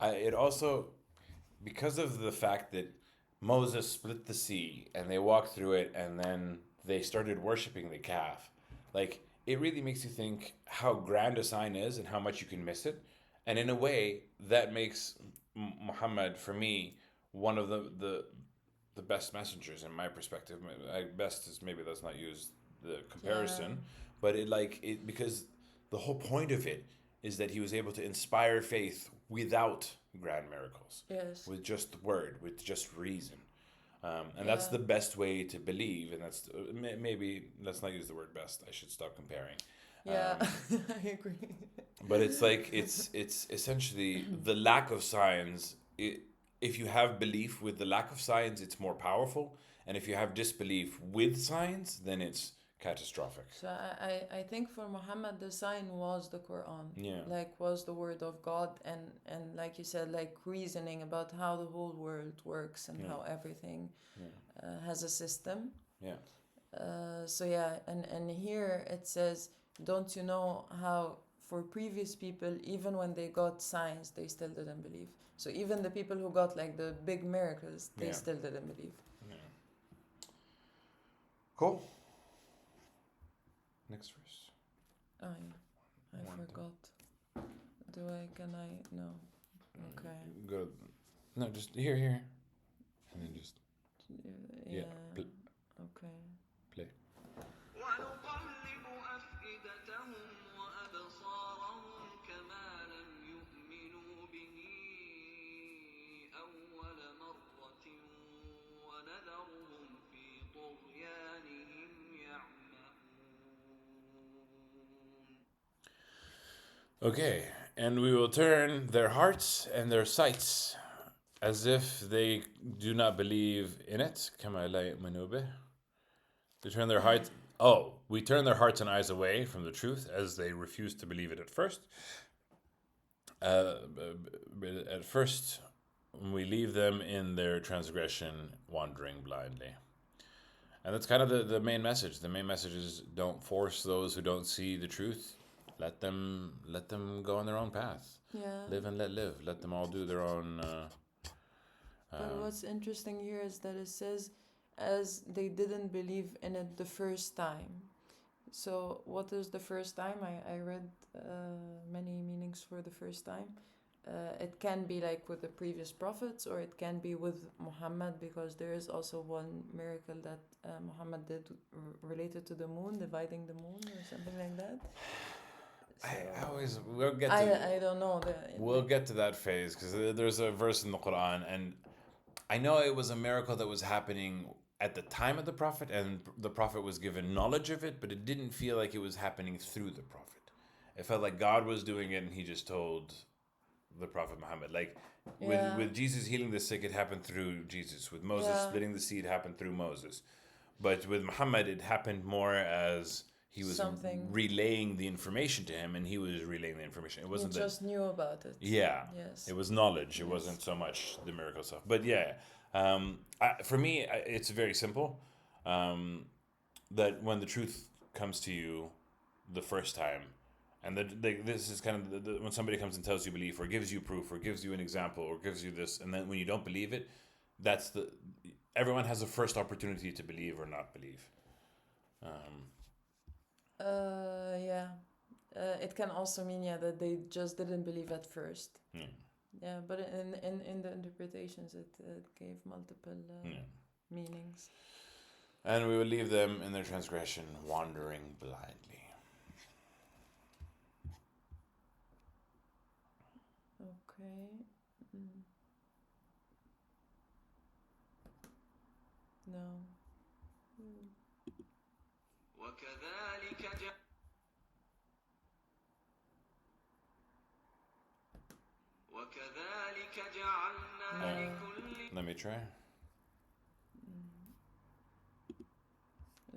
Speaker 1: it also, because of the fact that Moses split the sea and they walked through it, and then they started worshiping the calf. Like, it really makes you think how grand a sign is and how much you can miss it. And in a way, that makes Muhammad, for me, one of the best messengers in my perspective. Best is maybe let's not use the comparison, but it because the whole point of it is that he was able to inspire faith without grand miracles.
Speaker 2: Yes.
Speaker 1: With just the word, with just reason. And that's the best way to believe, and that's maybe let's not use the word best. I should stop comparing.
Speaker 2: Yeah, I agree.
Speaker 1: But it's like it's essentially the lack of signs. If you have belief with the lack of signs, it's more powerful, and if you have disbelief with signs, then it's catastrophic.
Speaker 2: So I think for Muhammad the sign was the Quran.
Speaker 1: Yeah.
Speaker 2: Like was the word of God, and like you said, like reasoning about how the whole world works and how everything has a system.
Speaker 1: Yeah.
Speaker 2: So yeah, and here it says, don't you know how for previous people, even when they got signs, they still didn't believe. So even the people who got like the big miracles, they still didn't believe.
Speaker 1: Yeah. Cool. Next verse.
Speaker 2: Oh yeah, I forgot. Can I? No. Okay.
Speaker 1: Go. No, just here. And then just.
Speaker 2: Yeah.
Speaker 1: Pl-
Speaker 2: Okay.
Speaker 1: play.
Speaker 3: ونقلب أفئدتهم وأبصارهم كما لم يؤمنوا به أول مرة ونذرهم في طغيانهم يعمهون.
Speaker 1: Okay, and we will turn their hearts and their sights as if they do not believe in it. كما لا يؤمنوا به. They turn their hearts. Oh, we turn their hearts and eyes away from the truth as they refuse to believe it at first. At first, we leave them in their transgression, wandering blindly. And that's kind of the main message. The main message is don't force those who don't see the truth. Let them go on their own path.
Speaker 2: Yeah.
Speaker 1: Live and let live. Let them all do their own.
Speaker 2: But what's interesting here is that it says, as they didn't believe in it the first time. So what is the first time? I read many meanings for the first time. It can be like with the previous prophets, or it can be with Muhammad, because there is also one miracle that Muhammad did related to the moon, dividing the moon or something like that. So I don't know
Speaker 1: we'll get to that phase because there's a verse in the Quran, and I know it was a miracle that was happening at the time of the Prophet, and the Prophet was given knowledge of it, but it didn't feel like it was happening through the Prophet. It felt like God was doing it, and He just told the Prophet Muhammad. Like with Jesus healing the sick, it happened through Jesus. With Moses splitting the sea, it happened through Moses. But with Muhammad, it happened more as he was relaying the information to him, and he was relaying the information. It wasn't
Speaker 2: he just knew about it.
Speaker 1: Yeah.
Speaker 2: Yes.
Speaker 1: It was knowledge. It wasn't so much the miracle stuff. But yeah, for me, it's very simple. That when the truth comes to you the first time, and this is kind of when somebody comes and tells you belief, or gives you proof, or gives you an example, or gives you this, and then when you don't believe it, everyone has a first opportunity to believe or not believe.
Speaker 2: Yeah. It can also mean that they just didn't believe at first. Yeah, but in the interpretations, it gave multiple meanings.
Speaker 1: And we will leave them in their transgression, wandering blindly.
Speaker 2: Okay. No.
Speaker 3: وكذلك جعلنا لكل
Speaker 1: Let me try.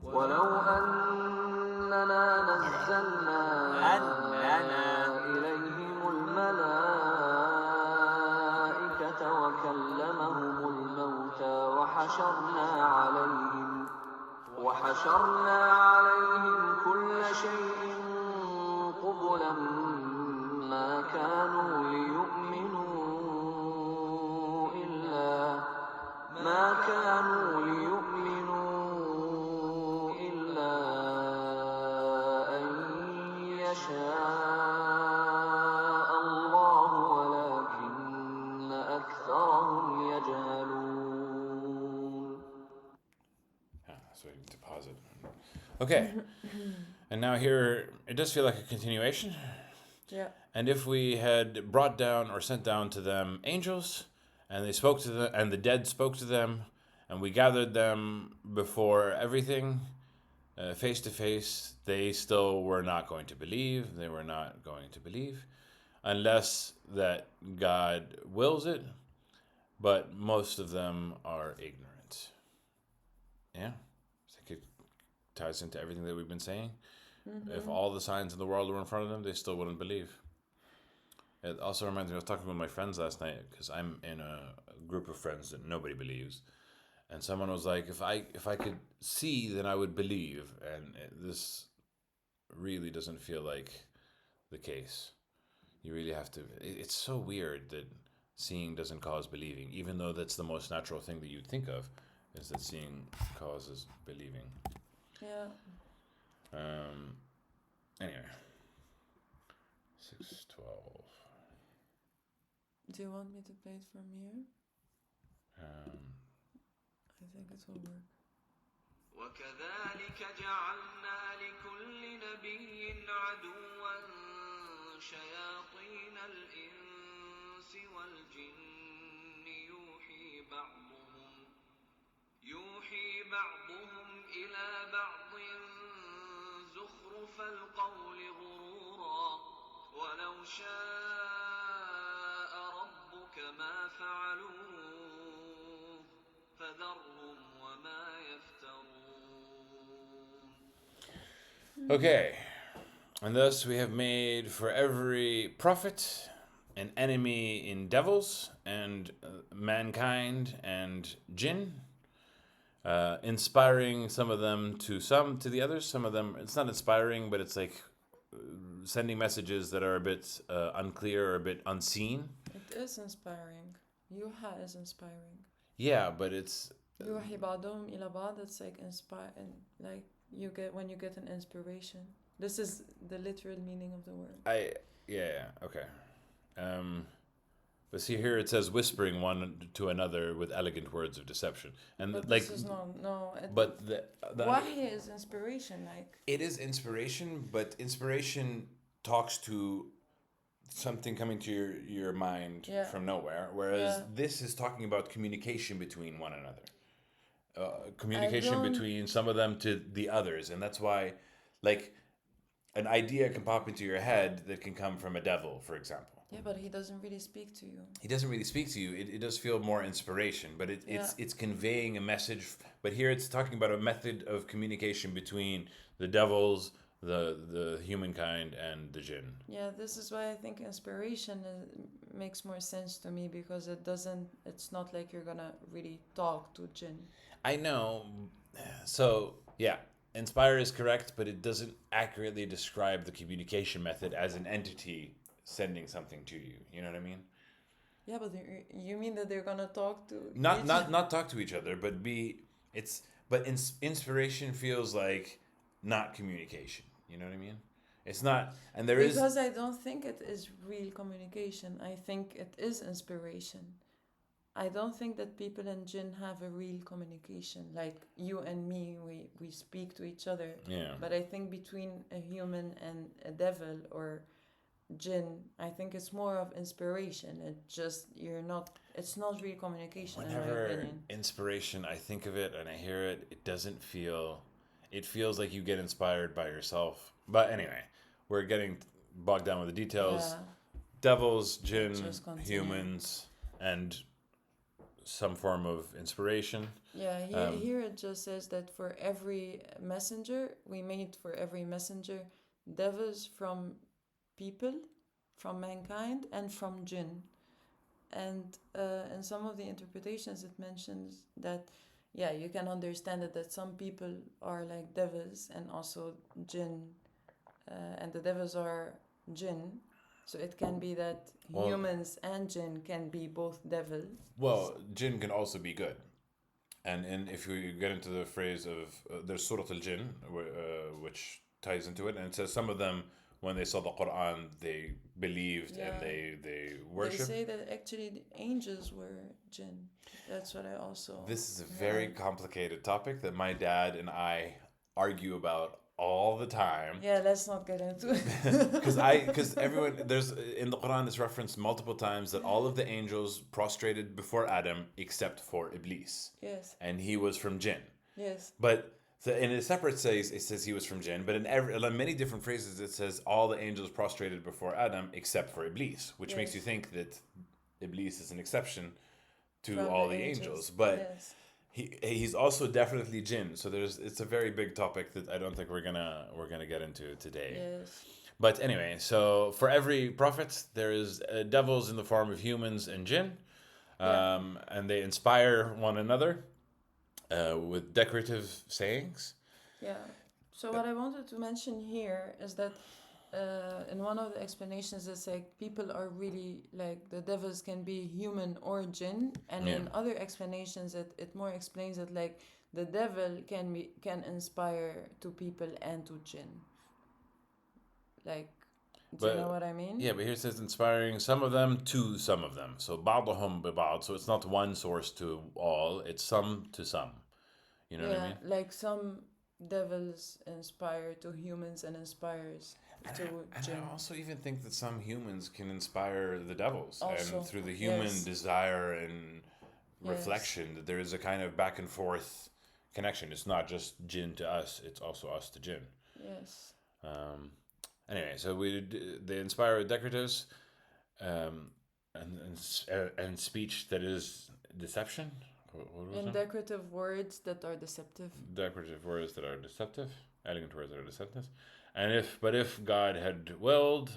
Speaker 3: ولو أننا نزلنا إليهم الملائكة وكلمهم الموتى وحشرنا عليهم كل شيء قبلا ما كانوا ليؤمنوا إلا أن يشاء الله ولكن أكثرهم يجهلون.
Speaker 1: So I need to pause it. Okay. And now here, it does feel like a continuation.
Speaker 2: Yeah.
Speaker 1: And if we had brought down or sent down to them angels, and they spoke to them, and the dead spoke to them, and we gathered them before everything, face to face, they still were not going to believe. They were not going to believe, unless that God wills it. But most of them are ignorant. Yeah, I think it ties into everything that we've been saying. If all the signs in the world were in front of them, they still wouldn't believe. It also reminds me, I was talking with my friends last night, because I'm in a group of friends that nobody believes. And someone was like, if I could see, then I would believe. And this really doesn't feel like the case. You really have to. It's so weird that seeing doesn't cause believing, even though that's the most natural thing that you'd think of, is that seeing causes believing.
Speaker 2: Yeah.
Speaker 1: Anyway. 6:12.
Speaker 2: Do you want me to play it from here? I think it will work.
Speaker 3: وكذلك جعلنا لكل نبي عدوا شياطين الإنس والجن يوحي بعضهم إلى بعض زخرف القول غرورا ولو شاء ربك ما فعلوه فذرهم وما يفترون.
Speaker 1: Okay. And thus we have made for every prophet an enemy in devils and mankind and jinn, inspiring some of them to the others. Some of them, it's not inspiring, but it's like sending messages that are a bit unclear or a bit unseen.
Speaker 2: It is inspiring. Yuha is inspiring.
Speaker 1: Yeah, but it's...
Speaker 2: يوحي بعضهم إلى بعض. It's like inspiring, like you get when you get an inspiration. This is the literal meaning of the word.
Speaker 1: Okay. But see here it says whispering one to another with elegant words of deception, and
Speaker 2: but
Speaker 1: like
Speaker 2: this is no.
Speaker 1: But the
Speaker 2: Wahy is inspiration, like
Speaker 1: it is inspiration, but inspiration talks to something coming to your mind
Speaker 2: Yeah.
Speaker 1: from nowhere, whereas
Speaker 2: Yeah.
Speaker 1: this is talking about communication between one another. Communication
Speaker 2: don't-
Speaker 1: between some of them to the others, and that's why, like, an idea can pop into your head that can come from a devil, for example.
Speaker 2: Yeah, but he doesn't really speak to you.
Speaker 1: He doesn't really speak to you. It does feel more inspiration, but
Speaker 2: Yeah.
Speaker 1: it's conveying a message. But here it's talking about a method of communication between the devils, the humankind, and the jinn.
Speaker 2: Yeah, this is why I think inspiration makes more sense to me, because it's not like you're gonna really talk to jinn.
Speaker 1: I know. So, yeah, inspire is correct, but it doesn't accurately describe the communication method as an entity sending something to you. You know what I mean?
Speaker 2: Yeah, but you mean that they're gonna talk to
Speaker 1: Not talk to each other, but inspiration feels like not communication. You know what I mean? It's not, and there is.
Speaker 2: Because I don't think it is real communication. I think it is inspiration. I don't think that people in jinn have a real communication. Like you and me, we speak to each other.
Speaker 1: Yeah.
Speaker 2: But I think between a human and a devil or jinn, I think it's more of inspiration. It's not real communication in my
Speaker 1: Whenever
Speaker 2: opinion.
Speaker 1: inspiration, I think of it and I hear it, it doesn't feel. It feels like you get inspired by yourself. But anyway, we're getting bogged down with the details.
Speaker 2: Yeah.
Speaker 1: Devils, jinn,
Speaker 2: Just continue.
Speaker 1: humans, and some form of inspiration.
Speaker 2: Yeah, here it just says that for every messenger, we made for every messenger devils from people, from mankind, and from jinn. And in some of the interpretations, it mentions that, yeah, you can understand it that some people are like devils and also jinn, and the devils are jinn. So it can be that humans and jinn can be both devil.
Speaker 1: Well, jinn can also be good. And if you get into the phrase of there's Surah al-Jinn, which ties into it, and it says some of them, when they saw the Quran, they believed and they worshipped.
Speaker 2: They say that actually the angels were jinn. That's what I also.
Speaker 1: This is a very complicated topic that my dad and I argue about all the time.
Speaker 2: Yeah, let's not get into it.
Speaker 1: Because everyone, there's in the Quran it's referenced multiple times that all of the angels prostrated before Adam except for Iblis.
Speaker 2: Yes.
Speaker 1: And he was from jinn.
Speaker 2: Yes.
Speaker 1: But in a separate says it says he was from jinn, but in many different phrases it says all the angels prostrated before Adam except for Iblis, which makes you think that Iblis is an exception to
Speaker 2: From
Speaker 1: all
Speaker 2: the
Speaker 1: the
Speaker 2: angels.
Speaker 1: angels. But
Speaker 2: Yes.
Speaker 1: he's also definitely jinn. So it's a very big topic that I don't think we're gonna get into today.
Speaker 2: Yes.
Speaker 1: But anyway, so for every prophet there is devils in the form of humans and jinn, and they inspire one another with decorative sayings.
Speaker 2: Yeah. So what I wanted to mention here is that in one of the explanations it's like people are really like the devils can be human or jinn, and in other explanations it more explains that like the devil can inspire to people and to jinn. Like, do you know what I mean?
Speaker 1: Yeah, but here it says inspiring some of them to some of them. So بعضهم ببعض. So it's not one source to all, it's some to some. You know what I mean?
Speaker 2: Like some devils inspire to humans and inspires to jinn.
Speaker 1: I also even think that some humans can inspire the devils,
Speaker 2: Also,
Speaker 1: and through the human
Speaker 2: yes.
Speaker 1: desire and reflection, that there is a kind of back and forth connection. It's not just jinn to us; it's also us to jinn.
Speaker 2: Yes.
Speaker 1: Anyway, so they inspire decoratives, and speech that is deception. What was
Speaker 2: And
Speaker 1: that?
Speaker 2: decorative words that are deceptive.
Speaker 1: Decorative words that are deceptive, elegant words that are deceptive. And if God had willed,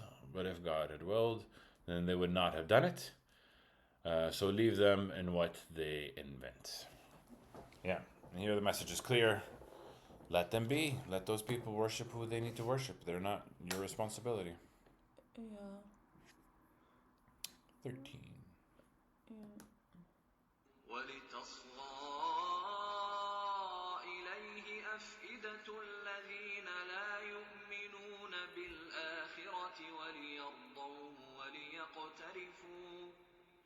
Speaker 1: then they would not have done it. So leave them in what they invent. Yeah, and here the message is clear. Let them be. Let those people worship who they need to worship. They're not your responsibility.
Speaker 2: Yeah.
Speaker 1: 13.
Speaker 3: ولتصغى إليه أفئدة الذين لا يؤمنون بالآخرة وليرضوه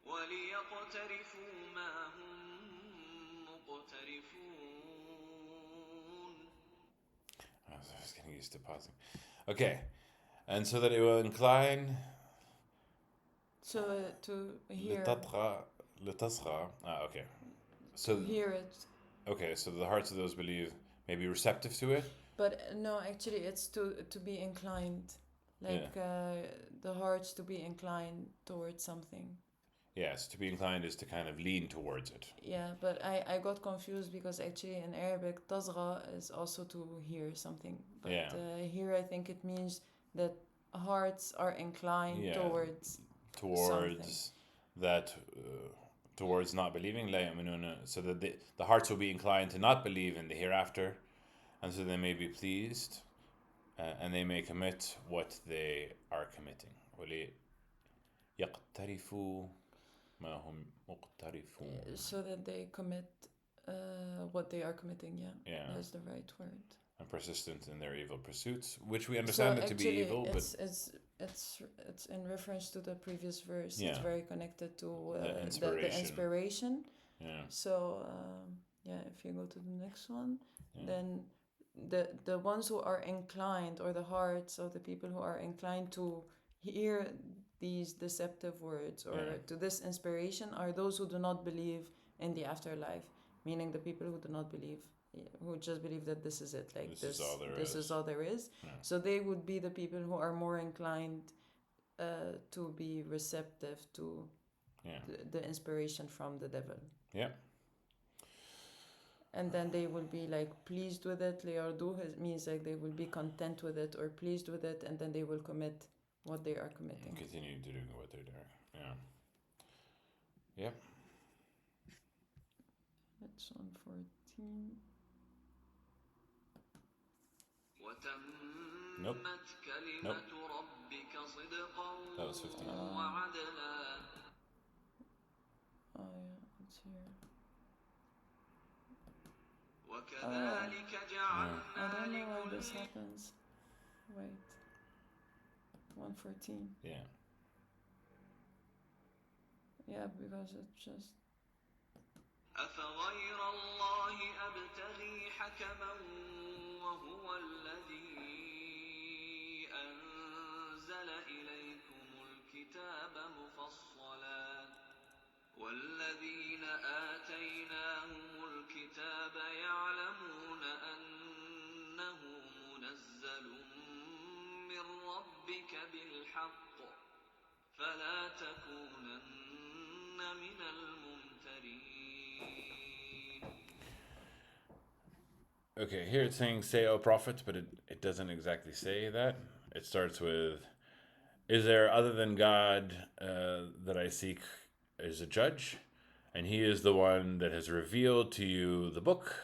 Speaker 3: وليقترفوا ما هم مقترفون.
Speaker 1: I was getting used to pausing. Okay. And so that it will incline
Speaker 2: So to hear,
Speaker 1: لتصغى. Okay.
Speaker 2: to
Speaker 1: So
Speaker 2: hear it.
Speaker 1: okay, so the hearts of those believe may be receptive to it.
Speaker 2: But no, actually, it's to be inclined, like the hearts to be inclined towards something.
Speaker 1: Yes, to be inclined is to kind of lean towards it.
Speaker 2: Yeah, but I got confused because actually in Arabic, tasgha is also to hear something. But
Speaker 1: Yeah.
Speaker 2: here I think it means that hearts are inclined
Speaker 1: Yeah.
Speaker 2: towards
Speaker 1: Towards that, towards not believing, لا يؤمنون, so that the hearts will be inclined to not believe in the hereafter, and so they may be pleased, and they may commit what they are committing. وليقترفوا ما هم مقترفون.
Speaker 2: so that they commit what they are committing.
Speaker 1: Yeah.
Speaker 2: That's the right word.
Speaker 1: And persistent in their evil pursuits, which we understand it to be evil, but
Speaker 2: it's in reference to the previous verse.
Speaker 1: Yeah.
Speaker 2: It's very connected to
Speaker 1: The inspiration.
Speaker 2: the inspiration.
Speaker 1: yeah,
Speaker 2: So if you go to the next one,
Speaker 1: yeah.
Speaker 2: then the ones who are inclined, or the hearts of the people who are inclined to hear these deceptive words or
Speaker 1: Yeah.
Speaker 2: to this inspiration, are those who do not believe in the afterlife, meaning the people who do not believe, who just believe that this is it, like
Speaker 1: This is all there
Speaker 2: this
Speaker 1: is.
Speaker 2: is all there is.
Speaker 1: Yeah.
Speaker 2: So they would be the people who are more inclined to be receptive to
Speaker 1: Yeah.
Speaker 2: the inspiration from the devil.
Speaker 1: Yeah.
Speaker 2: And then they will be like pleased with it. Liarduh means like they will be content with it or pleased with it, and then they will commit what they are committing.
Speaker 1: Continue doing what they're doing. Yeah. Yep.
Speaker 2: That's on 14.
Speaker 1: Nope.
Speaker 3: وتمت كلمة ربك صدقا
Speaker 1: That was 15.
Speaker 3: وعدلا.
Speaker 2: Oh yeah, it's here.
Speaker 3: وكذلك
Speaker 2: I
Speaker 3: جعلنا
Speaker 2: don't know why this
Speaker 3: لكل
Speaker 2: happens. Wait. 114.
Speaker 1: Yeah.
Speaker 2: Yeah, because it just.
Speaker 3: أفغير الله أبتغي حكما وهو الذي أنزل إليكم الكتاب مفصلا والذين آتيناهم الكتاب يعلمون أنه منزل من ربك بالحق فلا تكونن من الممترين.
Speaker 1: Okay, here it's saying, say, O prophet, but it doesn't exactly say that. It starts with, is there other than God that I seek as a judge? And he is the one that has revealed to you the book,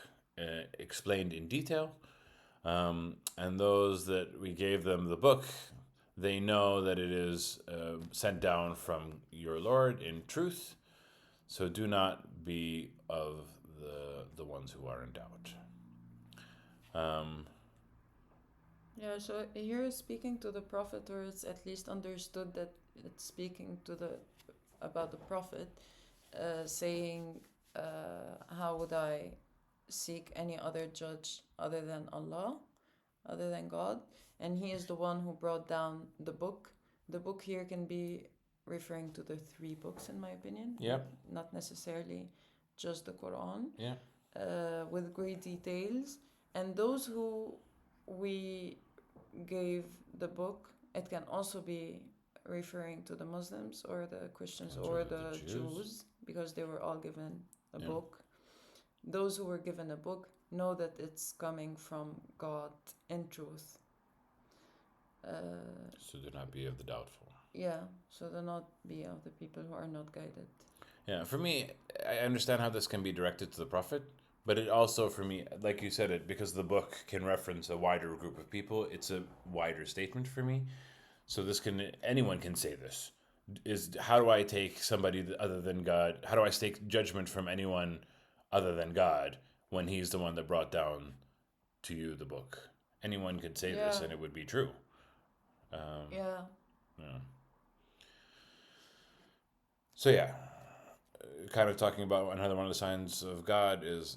Speaker 1: explained in detail. And those that we gave them the book, they know that it is sent down from your Lord in truth. So do not be of the ones who are in doubt.
Speaker 2: Yeah, so here it's speaking to the prophet, or it's at least understood that it's speaking to about the prophet, saying, how would I seek any other judge other than Allah, other than God? And he is the one who brought down the book. The book here can be referring to the 3 books, in my opinion.
Speaker 1: Yep.
Speaker 2: Not necessarily just the Quran.
Speaker 1: Yeah.
Speaker 2: With great details. And those who we gave the book, it can also be referring to the Muslims or the Christians or the Jews, because they were all given a book. Those who were given a book know that it's coming from God in truth.
Speaker 1: So do not be of the doubtful.
Speaker 2: Yeah, so do not be of the people who are not guided.
Speaker 1: Yeah, for me, I understand how this can be directed to the prophet, but it also, for me, like you said, it because the book can reference a wider group of people, it's a wider statement for me. So anyone can say this. How do I take somebody other than God? How do I take judgment from anyone other than God when he's the one that brought down to you the book? Anyone could say this and it would be true.
Speaker 2: Yeah.
Speaker 1: So kind of talking about another one of the signs of God is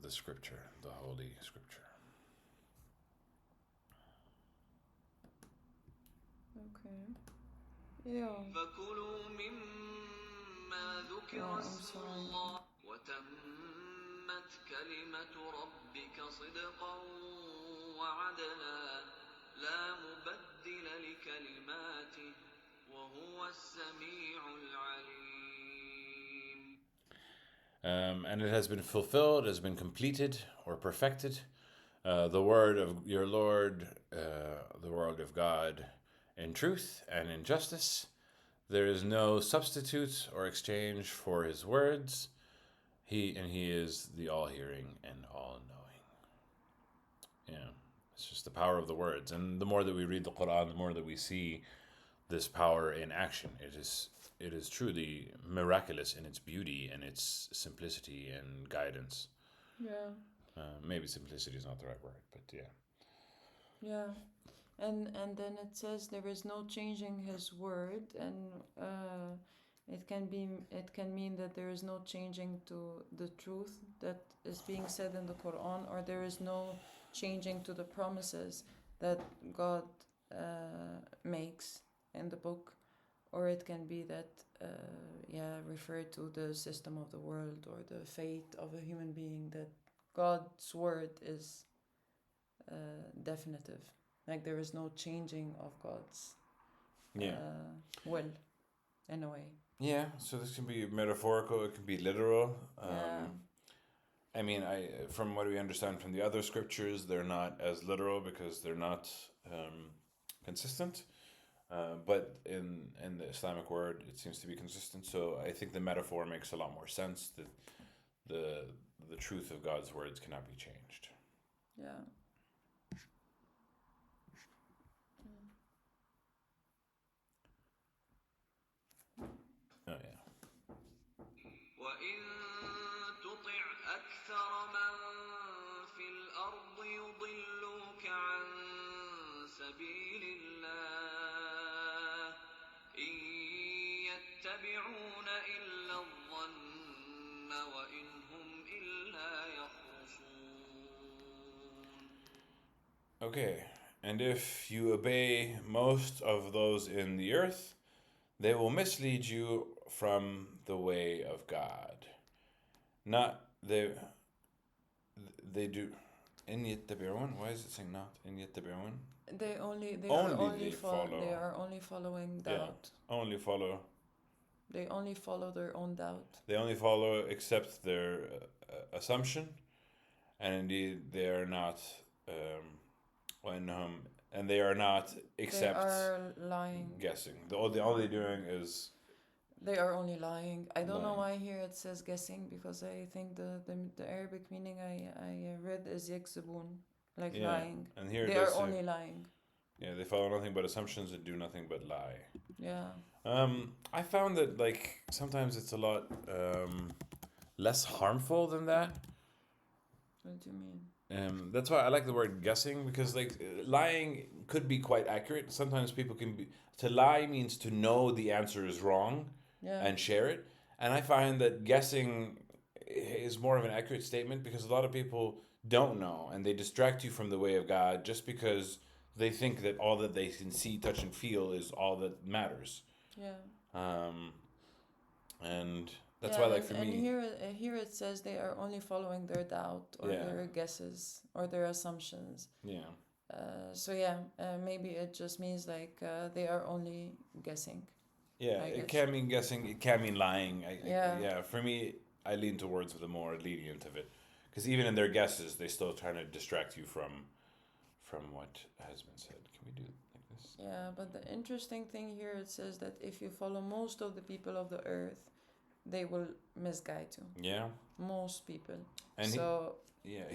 Speaker 1: the scripture, the Holy Scripture.
Speaker 2: Okay. Yeah.
Speaker 3: فكلوا مما ذكر
Speaker 2: I'm
Speaker 3: اسم
Speaker 2: sorry.
Speaker 3: الله وتمت كلمة ربك صدقا وعدلا لا مبدل لكلماته وهو السميع العليم.
Speaker 1: And it has been fulfilled, has been completed or perfected. The word of your Lord, the word of God, in truth and in justice. There is no substitute or exchange for his words. He is the all-hearing and all-knowing. Yeah, it's just the power of the words. And the more that we read the Quran, the more that we see this power in action. It is truly miraculous in its beauty and its simplicity and guidance.
Speaker 2: Yeah.
Speaker 1: Maybe simplicity is not the right word, but yeah.
Speaker 2: Yeah. And then it says there is no changing his word, and it can mean that there is no changing to the truth that is being said in the Quran, or there is no changing to the promises that God makes in the book, or it can be that refer to the system of the world or the fate of a human being, that God's word is definitive. Like there is no changing of God's will, in a way.
Speaker 1: Yeah, so this can be metaphorical, it can be literal. I mean, from what we understand from the other scriptures, they're not as literal because they're not consistent. But in the Islamic word, it seems to be consistent. So I think the metaphor makes a lot more sense. That the truth of God's words cannot be changed.
Speaker 2: Yeah.
Speaker 1: Oh yeah.
Speaker 3: وإن تطع أكثر من في الأرض يضلوك عن سبيل الله إن يتبعون إلا الظن وإن هم إلا يخرصون.
Speaker 1: Okay, and if you obey most of those in the earth, they will mislead you from the way of God. Not they do. إن يتبعون. Why is it saying not إن يتبعون?
Speaker 2: They only
Speaker 1: Only they follow.
Speaker 2: They are only following doubt.
Speaker 1: Yeah, only follow.
Speaker 2: They only follow their own doubt.
Speaker 1: They only follow accept their assumption, and indeed they are not. And they are not except
Speaker 2: They are lying.
Speaker 1: guessing. All they're doing is
Speaker 2: They are only lying. I don't know
Speaker 1: lying.
Speaker 2: why here it says guessing, because I think the Arabic meaning I read is yakzibun, like lying.
Speaker 1: And here
Speaker 2: They are only lying.
Speaker 1: Yeah, they follow nothing but assumptions and do nothing but lie.
Speaker 2: Yeah.
Speaker 1: I found that like sometimes it's a lot less harmful than that.
Speaker 2: What do you mean?
Speaker 1: That's why I like the word guessing, because like lying could be quite accurate. Sometimes people can be, to lie means to know the answer is wrong and share it. And I find that guessing is more of an accurate statement, because a lot of people don't know and they distract you from the way of God just because they think that all that they can see, touch, and feel is all that matters.
Speaker 2: Yeah.
Speaker 1: And that's why, like, for
Speaker 2: and
Speaker 1: me,
Speaker 2: here it says they are only following their doubt or their guesses or their assumptions.
Speaker 1: Yeah.
Speaker 2: Maybe it just means like they are only guessing.
Speaker 1: Yeah, it can mean guessing. It can mean lying. For me, I lean towards the more lenient of it, because even in their guesses, they still trying to distract you from what has been said. Can we do it like this?
Speaker 2: Yeah, but the interesting thing here, it says that if you follow most of the people of the earth, they will misguide you.
Speaker 1: Yeah.
Speaker 2: Most people.
Speaker 1: And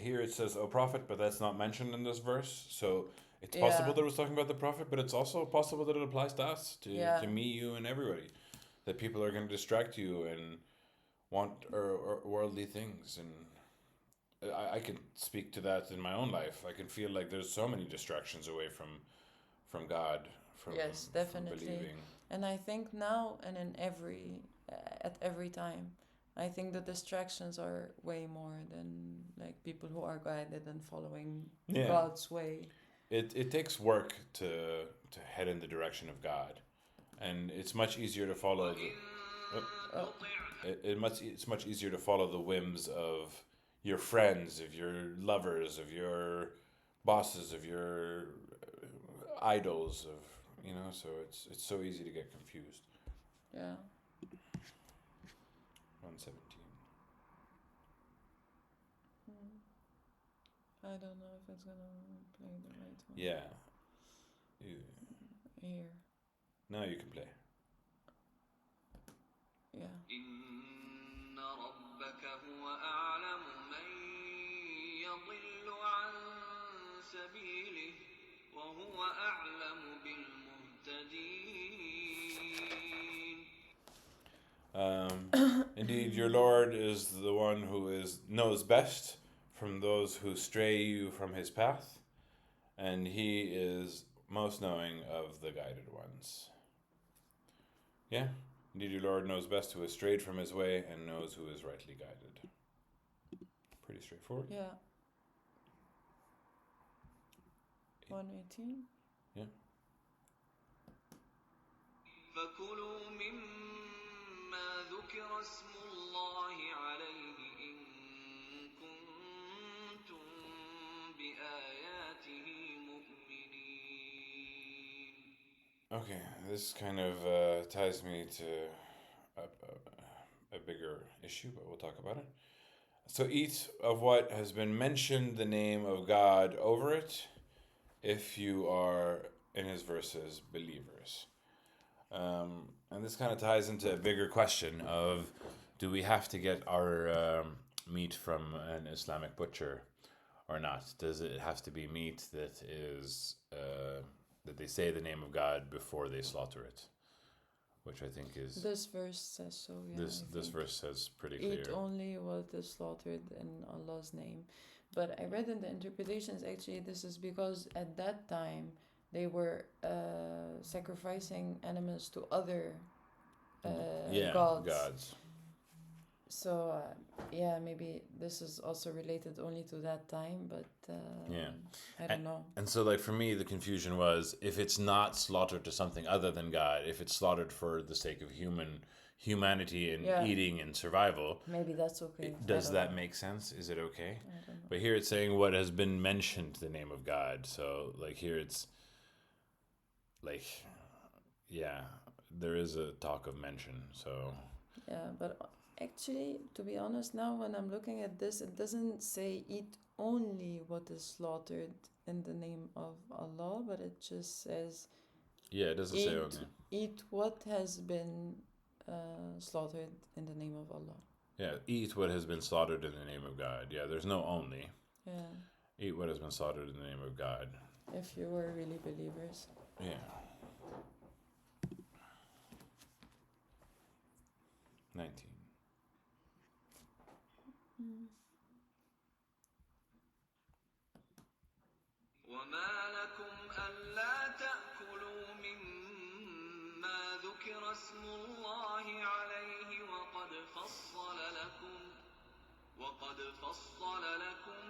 Speaker 1: here it says, "O Prophet," but that's not mentioned in this verse. So it's possible that it was talking about the Prophet, but it's also possible that it applies to us, to me, you, and everybody. That people are going to distract you and want or worldly things. And I can speak to that in my own life. I can feel like there's so many distractions away from God, from
Speaker 2: definitely.
Speaker 1: From believing.
Speaker 2: And I think now and at every time, I think the distractions are way more than like people who are guided and following God's way.
Speaker 1: It takes work to head in the direction of God. And it's much easier to follow it's much easier to follow the whims of your friends, of your lovers, of your bosses, of your idols, of so it's so easy to get confused.
Speaker 2: Yeah.
Speaker 1: 117.
Speaker 2: I don't know if it's gonna play the right one.
Speaker 1: Yeah.
Speaker 2: Here.
Speaker 1: Now you can play.
Speaker 2: Yeah.
Speaker 3: إن ربك هو أعلم من يضل عن سبيله وهو أعلم بالمهتدين.
Speaker 1: Indeed, your Lord is the one who knows best from those who stray you from his path, and he is most knowing of the guided ones. Yeah? Indeed, your Lord knows best who has strayed from his way and knows who is rightly guided. Pretty straightforward.
Speaker 2: Yeah. 118.
Speaker 1: Yeah.
Speaker 3: فكلوا مما ذكر اسم الله عليه إن كنتم بآياته مؤمنين.
Speaker 1: Okay, this kind of ties me to a bigger issue, but we'll talk about it. So eat of what has been mentioned the name of God over it, if you are, in his verses, believers. And this kind of ties into a bigger question of, do we have to get our meat from an Islamic butcher or not? Does it have to be meat that is that they say the name of God before they slaughter it? Which I think is
Speaker 2: This verse says so. Yeah.
Speaker 1: this verse says pretty clear.
Speaker 2: Eat only what is slaughtered in Allah's name. But I read in the interpretations, actually, this is because at that time they were sacrificing animals to other gods. So, maybe this is also related only to that time, but I don't know.
Speaker 1: And so, like, for me, the confusion was, if it's not slaughtered to something other than God, if it's slaughtered for the sake of humanity and eating and survival,
Speaker 2: maybe that's okay.
Speaker 1: Does that make sense? Is it okay?
Speaker 2: I don't know.
Speaker 1: But here it's saying what has been mentioned, the name of God. So, like, here it's like, there is a talk of mention. So
Speaker 2: Yeah, but actually, to be honest, now when I'm looking at this, it doesn't say eat only what is slaughtered in the name of Allah, but it just says
Speaker 1: it doesn't say only.
Speaker 2: Eat what has been slaughtered in the name of Allah.
Speaker 1: Yeah, eat what has been slaughtered in the name of God. Yeah, there's no only.
Speaker 2: Yeah.
Speaker 1: Eat what has been slaughtered in the name of God.
Speaker 2: If you were really believers.
Speaker 1: Yeah. 19.
Speaker 3: وما لكم ألا تأكلوا مما ذكر اسم الله عليه وقد فصل لكم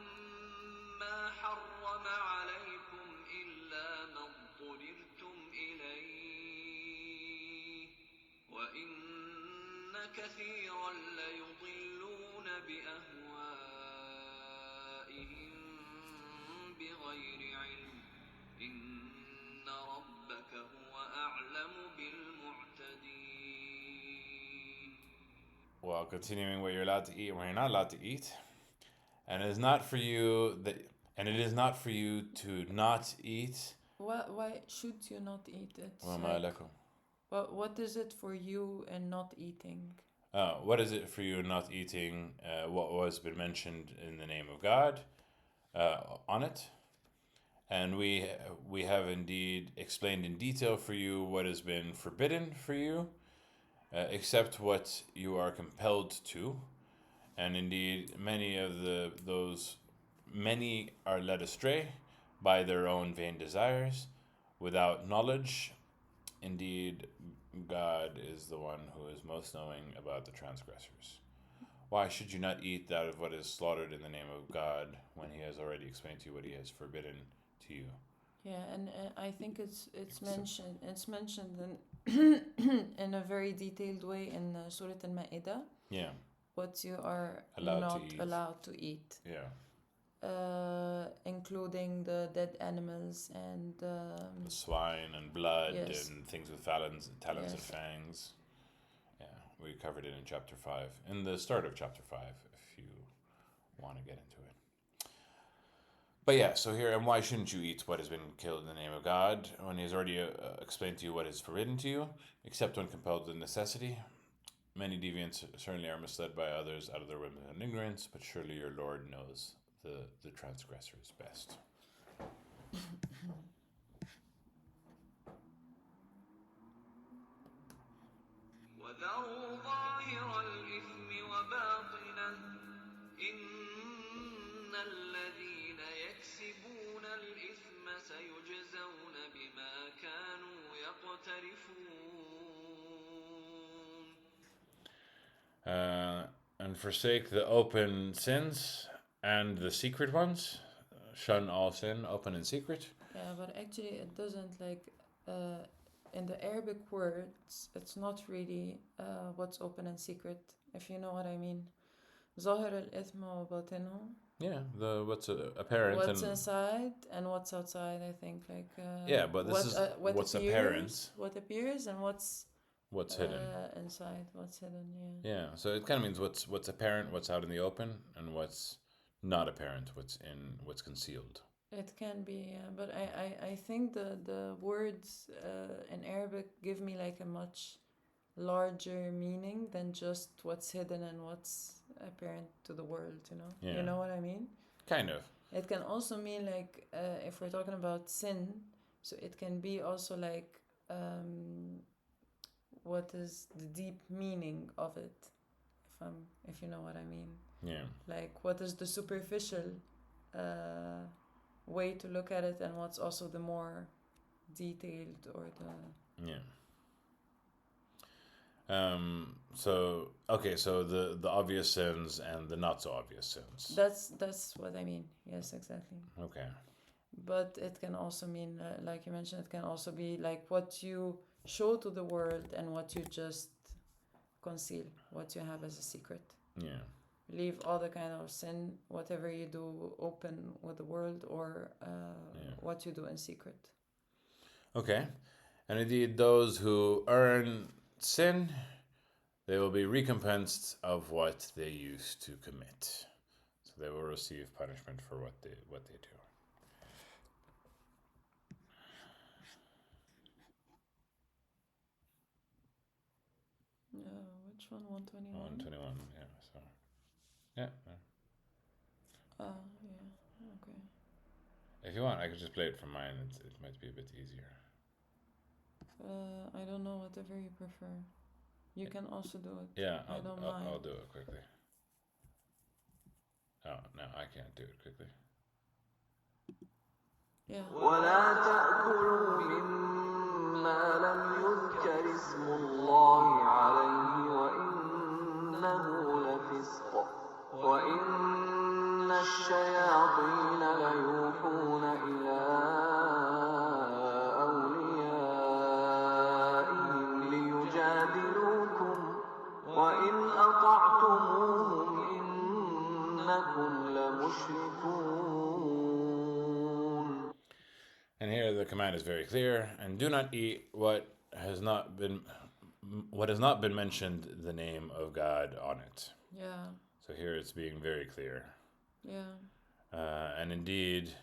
Speaker 3: ما حرم عليكم إلا ما اضطررتم إليه وإن كثيرا ليضلون بأهوائهم بغير علم إن ربك هو أعلم بالمعتدين.
Speaker 1: Well, continuing what you're allowed to eat and what you're not allowed to eat. And it is not for you to not eat.
Speaker 2: Why should you not eat it? What is it for you in not eating?
Speaker 1: What is it for you in not eating what was been mentioned in the name of God on it? And we have indeed explained in detail for you what has been forbidden for you, except what you are compelled to. And indeed, many are led astray by their own vain desires, without knowledge. Indeed, God is the one who is most knowing about the transgressors. Why should you not eat that of what is slaughtered in the name of God, when he has already explained to you what he has forbidden to you?
Speaker 2: Yeah, and I think it's mentioned in in a very detailed way in Surah Al-Ma'idah,
Speaker 1: Yeah.
Speaker 2: what you are
Speaker 1: Allowed to
Speaker 2: not
Speaker 1: eat.
Speaker 2: allowed to eat,
Speaker 1: Yeah.
Speaker 2: including the dead animals and
Speaker 1: The swine and blood
Speaker 2: yes,
Speaker 1: and things with talons and
Speaker 2: yes,
Speaker 1: fangs. Yeah, we covered it in chapter 5, in the start of chapter 5, if you want to get into it. But yeah, so here, and why shouldn't you eat what has been killed in the name of God when He has already explained to you what is forbidden to you, except when compelled with necessity? Many deviants certainly are misled by others out of their whim and ignorance, but surely your Lord knows the transgressors best.
Speaker 3: وذروا ظاهر الإثم وباطنه إن الذين يكسبون الإثم سيجزون بما كانوا يقترفون.
Speaker 1: And forsake the open sins and the secret ones. Shun all sin, open and secret.
Speaker 2: yeah, but actually it doesn't like in the Arabic words, it's not really what's open and secret, if you know what I mean. ظاهر الإثم وباطنه.
Speaker 1: Yeah, the what's apparent
Speaker 2: What's
Speaker 1: and
Speaker 2: inside and what's outside, I think. Like
Speaker 1: yeah, but this is
Speaker 2: what
Speaker 1: what's
Speaker 2: appears,
Speaker 1: apparent,
Speaker 2: what appears, and what's
Speaker 1: hidden.
Speaker 2: inside, what's hidden. Yeah.
Speaker 1: Yeah, so it kind of means what's apparent, what's out in the open, and what's not apparent, what's concealed.
Speaker 2: It can be, but I think the words in Arabic give me like a much larger meaning than just what's hidden and what's apparent to the world, you know?
Speaker 1: Yeah.
Speaker 2: You know what I mean?
Speaker 1: Kind of.
Speaker 2: It can also mean like, if we're talking about sin, so it can be also like, what is the deep meaning of it, if you know what I mean.
Speaker 1: Yeah.
Speaker 2: Like, what is the superficial way to look at it, and what's also the more detailed or the
Speaker 1: Yeah. So okay, so the obvious sins and the not so obvious sins.
Speaker 2: that's what I mean. Yes, exactly.
Speaker 1: Okay.
Speaker 2: But it can also mean, like you mentioned, it can also be like what you show to the world and what you just conceal, what you have as a secret.
Speaker 1: Yeah.
Speaker 2: Leave all the kind of sin, whatever you do, open with the world, or what you do in secret.
Speaker 1: Okay. And indeed, those who earn sin, they will be recompensed of what they used to commit. So they will receive punishment for what they do.
Speaker 2: Which one? 121?
Speaker 1: 121, yeah. So, yeah.
Speaker 2: Yeah, okay.
Speaker 1: If you want, I could just play it from mine. It might be a bit easier.
Speaker 2: I don't know, whatever you prefer. You can also do it.
Speaker 1: Yeah,
Speaker 2: I don't mind.
Speaker 1: I'll do it quickly. Oh, no, I can't do it quickly.
Speaker 2: Yeah.
Speaker 3: ولا تأكلوا مما لم يذكر اسم الله عليه وإنه لفسق وإن الشياطين ليوحون إلى أوليائهم ليجادلوكم وإن أطعتموهم إنكم لمشركون.
Speaker 1: And here the command is very clear: and do not eat what has not been mentioned the name of God on it.
Speaker 2: Yeah.
Speaker 1: So here it's being very clear.
Speaker 2: Yeah.
Speaker 1: And indeed,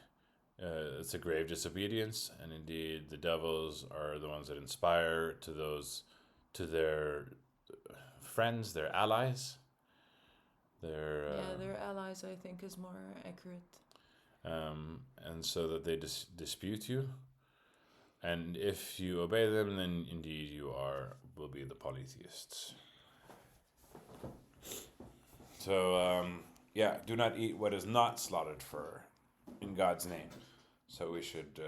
Speaker 1: it's a grave disobedience. And indeed, the devils are the ones that inspire to their friends, their allies.
Speaker 2: Their allies, I think, is more accurate.
Speaker 1: And so that they dispute you. And if you obey them, then indeed you will be the polytheists. So, do not eat what is not slaughtered for in God's name. So we should...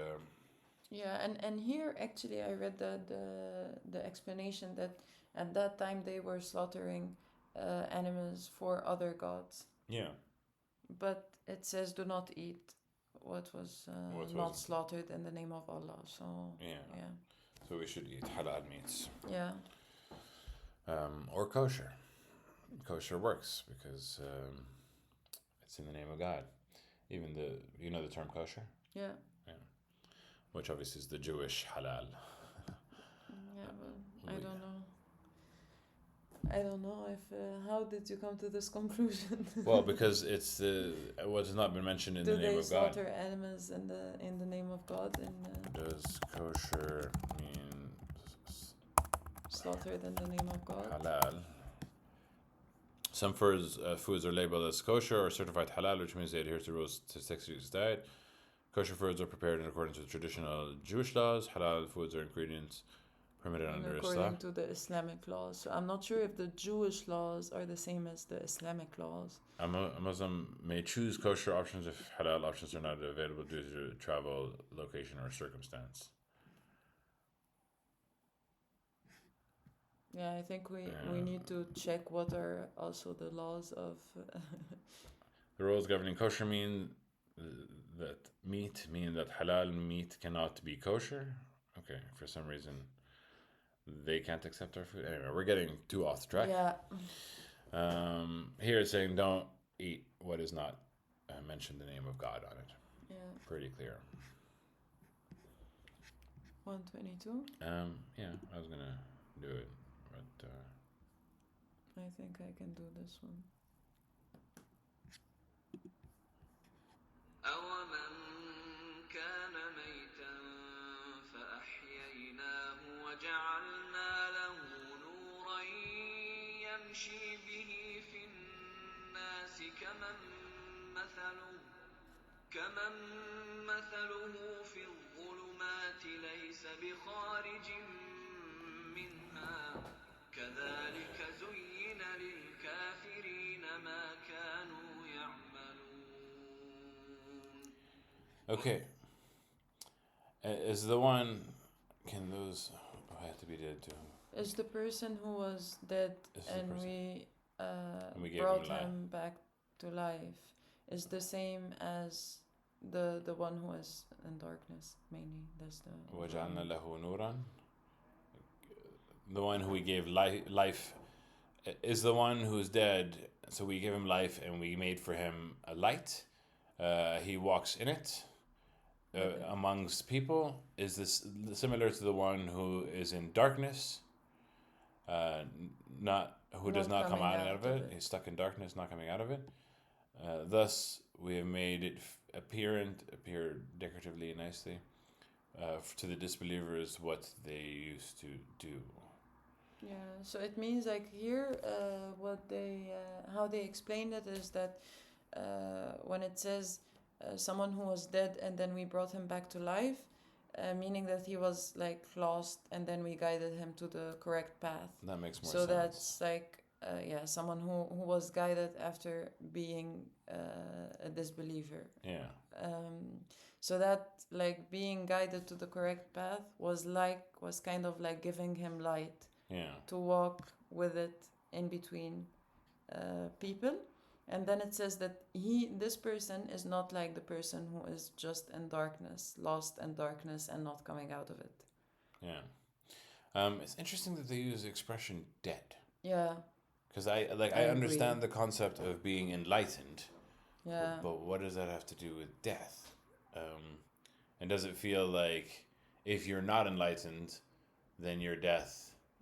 Speaker 2: and here actually I read the explanation that at that time they were slaughtering animals for other gods.
Speaker 1: Yeah.
Speaker 2: But it says do not eat what was
Speaker 1: What
Speaker 2: not
Speaker 1: was it?
Speaker 2: slaughtered in the name of Allah. So
Speaker 1: Yeah.
Speaker 2: yeah,
Speaker 1: So we should eat halal meats.
Speaker 2: yeah,
Speaker 1: Or kosher. Kosher works because it's in the name of God. Even you know the term kosher?
Speaker 2: yeah,
Speaker 1: Which obviously is the Jewish halal.
Speaker 2: yeah. But I don't know. I don't know if. How did you come to this conclusion?
Speaker 1: Well, because it's what has not been mentioned in
Speaker 2: Do
Speaker 1: the name
Speaker 2: they
Speaker 1: of God.
Speaker 2: slaughter animals in the name of God and
Speaker 1: Does kosher mean
Speaker 2: slaughtered in the name of God?
Speaker 1: halal? Some foods are labeled as kosher or certified halal, which means they adhere to rules to 6 weeks diet. Kosher foods are prepared in accordance with traditional Jewish laws. Halal foods are ingredients permitted
Speaker 2: And
Speaker 1: under
Speaker 2: according
Speaker 1: Islam.
Speaker 2: to the Islamic laws. So I'm not sure if the Jewish laws are the same as the Islamic laws.
Speaker 1: A Muslim may choose kosher options if halal options are not available due to travel, location, or circumstance.
Speaker 2: Yeah, I think we need to check what are also the laws of.
Speaker 1: The rules governing kosher mean that halal meat cannot be kosher. Okay, for some reason they can't accept our food. Anyway, we're getting too off track.
Speaker 2: Yeah.
Speaker 1: Here it's saying don't eat what is not mentioned the name of God on it.
Speaker 2: Yeah.
Speaker 1: Pretty clear.
Speaker 2: 122.
Speaker 1: Yeah, I was gonna do it, but
Speaker 2: I think I can do this one.
Speaker 3: أَوَمَنْ كَانَ مَيْتًا فَأَحْيَيْنَاهُ وَجَعَلْنَا لَهُ نُورًا يَمْشِي بِهِ فِي النَّاسِ كَمَنْ مَثَلُهُ فِي الظُّلُمَاتِ لَيْسَ بِخَارِجٍ مِنْهَا كَذَلِكَ زُيِّنَ لِلْكَافِرِينَ مَا كَانُوا يَعْمَلُونَ.
Speaker 1: okay. Is the one? Can those have to be dead too?
Speaker 2: Is the person who was dead
Speaker 1: This is the
Speaker 2: and
Speaker 1: person. We gave
Speaker 2: brought
Speaker 1: him life.
Speaker 2: him back to life is the same as the one who is in darkness mainly. That's the.
Speaker 1: وَجَعَلْنَا لَهُ نُورًا. The one who we gave life is the one who's dead. So we give him life and we made for him a light. He walks in it amongst people. Is this similar to the one who is in darkness? Does not come out of it. He's stuck in darkness, not coming out of it. Thus, we have made it appear decoratively, nicely, to the disbelievers what they used to do.
Speaker 2: Yeah, so it means like here, how they explained it is that when it says someone who was dead and then we brought him back to life, meaning that he was like lost and then we guided him to the correct path.
Speaker 1: That makes more
Speaker 2: so
Speaker 1: sense.
Speaker 2: So that's like someone who was guided after being a disbeliever.
Speaker 1: Yeah.
Speaker 2: So that like being guided to the correct path was kind of like giving him light.
Speaker 1: Yeah.
Speaker 2: To walk with it in between people. And then it says that this person is not like the person who is just in darkness, lost in darkness and not coming out of it.
Speaker 1: Yeah. It's interesting that they use the expression dead.
Speaker 2: Yeah.
Speaker 1: Because I understand the concept of being enlightened.
Speaker 2: Yeah.
Speaker 1: But what does that have to do with death? And does it feel like if you're not enlightened, then you're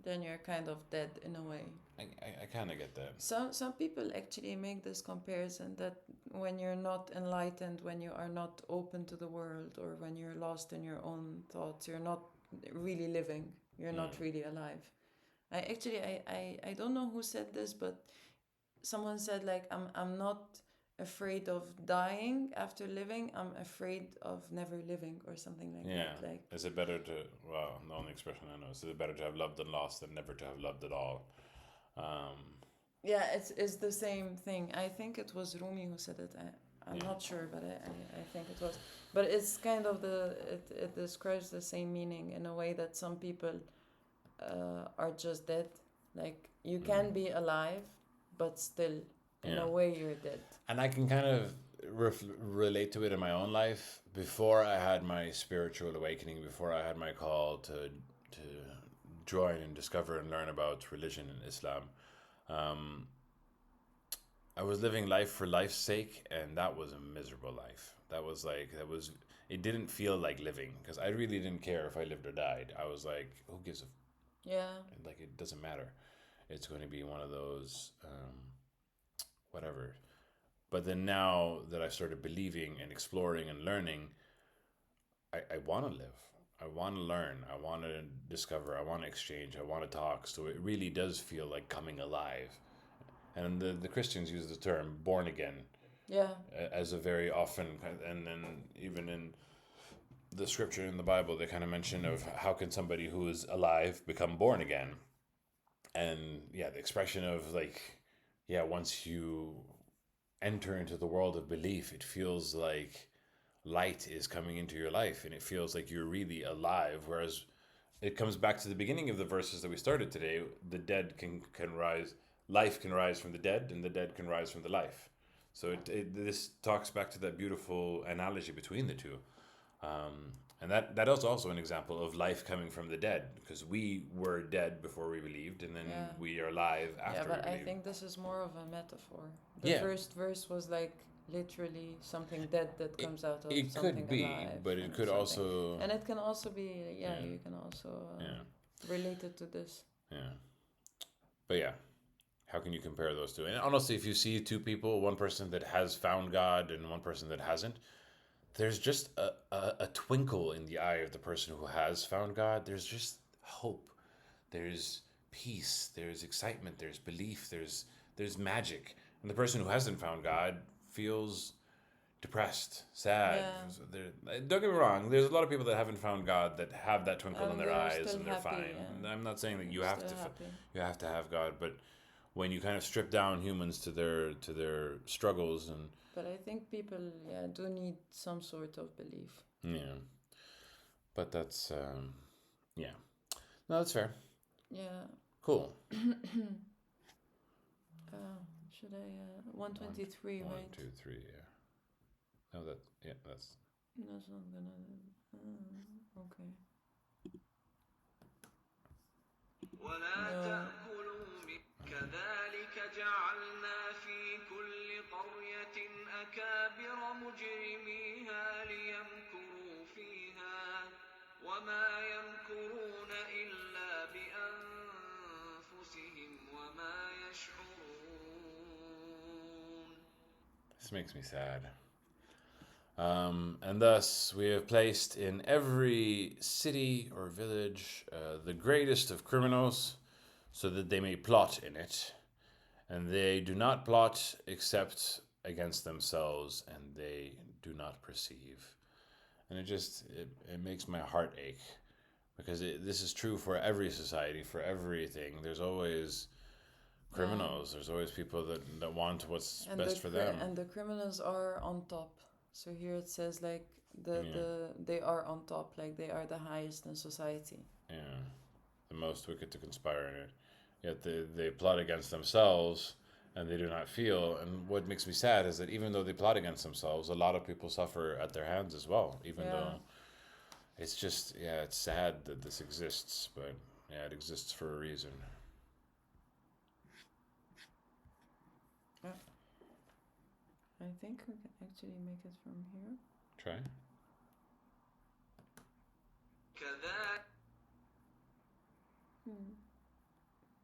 Speaker 2: then you're kind of dead in a way.
Speaker 1: I kind of get that.
Speaker 2: Some people actually make this comparison that when you're not enlightened, when you are not open to the world, or when you're lost in your own thoughts, you're not really living. You're not really alive. I don't know who said this, but someone said like I'm not afraid of dying after living. I'm afraid of never living or something like that. Like,
Speaker 1: is it better to? Well, the only expression I know is it better to have loved and lost than never to have loved at all.
Speaker 2: Yeah, it's the same thing. I think it was Rumi who said it. I'm not sure, but I think it was. But it's kind of it describes the same meaning in a way that some people are just dead. Like you can be alive, but still in a way you're dead.
Speaker 1: And I can kind of relate to it in my own life. Before I had my spiritual awakening, before I had my call to join and discover and learn about religion in Islam, I was living life for life's sake, and that was a miserable life. It didn't feel like living, because I really didn't care if I lived or died. I was like, who gives a,
Speaker 2: Yeah.
Speaker 1: like, it doesn't matter. It's going to be one of those, whatever. But then now that I started believing and exploring and learning, I want to live. I want to learn. I want to discover. I want to exchange. I want to talk. So it really does feel like coming alive. And the Christians use the term born again
Speaker 2: Yeah.
Speaker 1: as a very often, and then even in the scripture in the Bible, they kind of mention of how can somebody who is alive become born again. And yeah, the expression of like, yeah, once you enter into the world of belief, it feels like light is coming into your life and it feels like you're really alive. Whereas it comes back to the beginning of the verses that we started today. The dead can rise, life can rise from the dead, and the dead can rise from the life. So this talks back to that beautiful analogy between the two. And that is also an example of life coming from the dead, because we were dead before we believed, and then
Speaker 2: Yeah.
Speaker 1: we are alive after
Speaker 2: Yeah,
Speaker 1: we
Speaker 2: but I
Speaker 1: believed.
Speaker 2: think this is more of a metaphor. The
Speaker 1: Yeah.
Speaker 2: first verse was like literally something dead that comes out of
Speaker 1: It
Speaker 2: something
Speaker 1: could be,
Speaker 2: alive.
Speaker 1: but it
Speaker 2: and
Speaker 1: could
Speaker 2: something.
Speaker 1: also,
Speaker 2: And it can also be,
Speaker 1: Yeah.
Speaker 2: you can also
Speaker 1: yeah,
Speaker 2: relate it to this.
Speaker 1: yeah. But yeah, how can you compare those two? And honestly, if you see two people, one person that has found God and one person that hasn't, there's just a twinkle in the eye of the person who has found God. There's just hope. There's peace. There's excitement. There's belief. There's magic. And the person who hasn't found God feels depressed, sad.
Speaker 2: Yeah.
Speaker 1: Don't get me wrong. There's a lot of people that haven't found God that have that twinkle in their
Speaker 2: they're
Speaker 1: eyes,
Speaker 2: still
Speaker 1: and they're
Speaker 2: happy,
Speaker 1: fine.
Speaker 2: yeah.
Speaker 1: I'm not saying that you
Speaker 2: They're
Speaker 1: have to
Speaker 2: still happy.
Speaker 1: you have to have God, but when you kind of strip down humans to their struggles, and
Speaker 2: But I think people, do need some sort of belief.
Speaker 1: yeah, but that's yeah, no, that's fair.
Speaker 2: Yeah.
Speaker 1: Cool.
Speaker 2: Should I 123,
Speaker 1: One,
Speaker 2: right?
Speaker 1: 2, 3. Yeah. No, that's
Speaker 2: That's not gonna. Okay.
Speaker 3: ولا
Speaker 2: No.
Speaker 3: تأكلوا كذلك جعلنا في كل قرية أكابر مجرميها ليمكروا فيها وما يمكرون إلا بأنفسهم وما يشعرون.
Speaker 1: This makes me sad. And thus we have placed in every city or village the greatest of criminals, so that they may plot in it. And they do not plot except against themselves, and they do not perceive. And it makes my heart ache, because this is true for every society, for everything. There's always criminals. There's always people that want what's best for them.
Speaker 2: And the criminals are on top. So here it says like they are on top, like they are the highest in society.
Speaker 1: Yeah, the most wicked to conspire in it. Yet they plot against themselves, and they do not feel. And what makes me sad is that even though they plot against themselves, a lot of people suffer at their hands as well. Even though it's just, it's sad that this exists, but it exists for a reason.
Speaker 2: I think we can actually make it from here.
Speaker 1: Try.
Speaker 3: كذلك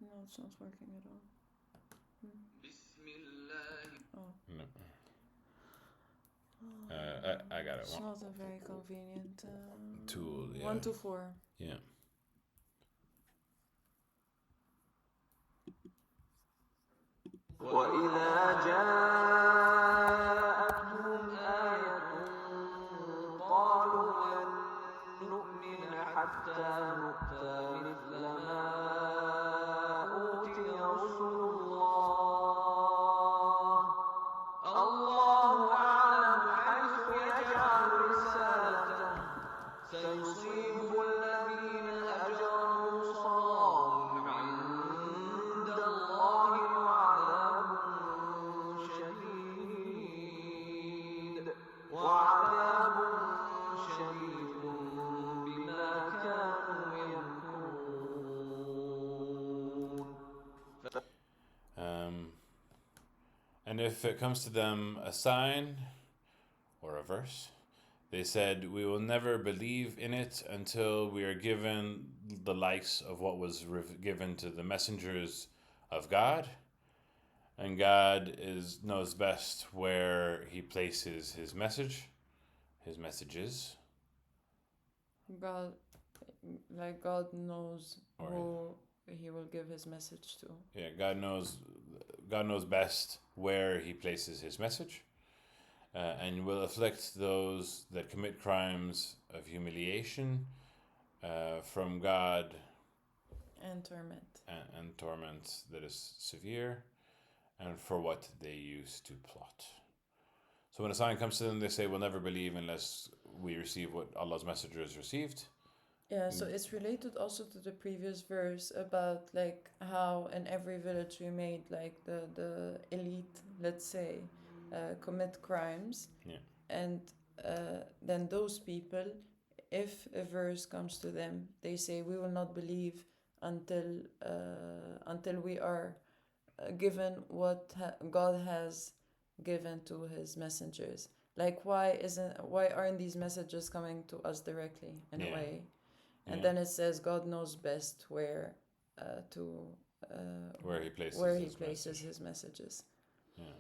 Speaker 2: No, it's not working at all.
Speaker 3: بسم الله.
Speaker 1: No. I got it.
Speaker 2: It's not a very convenient
Speaker 1: Tool. Yeah.
Speaker 2: 1 to 4.
Speaker 1: Yeah.
Speaker 3: وإذا جاءتهم آية قالوا لن نؤمن حتى نؤتى مثل ما أوتي رسل الله الله أعلم حيث يجعل رسالته سيصيب الذين أجرموا صغار عند الله وعذاب شديد.
Speaker 1: And if it comes to them a sign or a verse, they said, we will never believe in it until we are given the likes of what was given to the messengers of God. And God knows best where he places his messages.
Speaker 2: God, like God knows who he will give his message to.
Speaker 1: Yeah, God knows best where he places his message, and will afflict those that commit crimes of humiliation from God,
Speaker 2: and torment.
Speaker 1: And torment that is severe, and for what they used to plot. So when a sign comes to them, they say, we'll never believe unless we receive what Allah's messengers received.
Speaker 2: Yeah, so it's related also to the previous verse about like how in every village we made like the elite, let's say, commit crimes.
Speaker 1: Yeah.
Speaker 2: And then those people, if a verse comes to them, they say, we will not believe until we are given what God has given to his messengers. Like why aren't these messages coming to us directly in a way? And then it says God knows best where he places his messages.
Speaker 1: Yeah.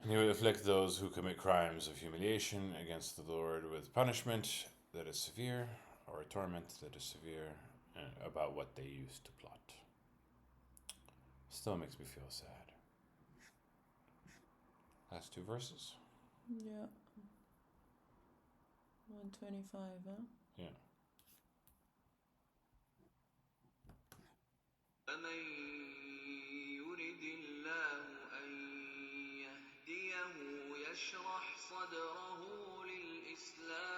Speaker 1: And he will afflict those who commit crimes of humiliation against the Lord with punishment that is severe, or a torment that is severe, about what they used to plot. Still makes me feel sad. Last two verses.
Speaker 2: Yeah. 125, huh?
Speaker 1: Yeah.
Speaker 3: فمن يرد الله أن يهديه يشرح صدره للإسلام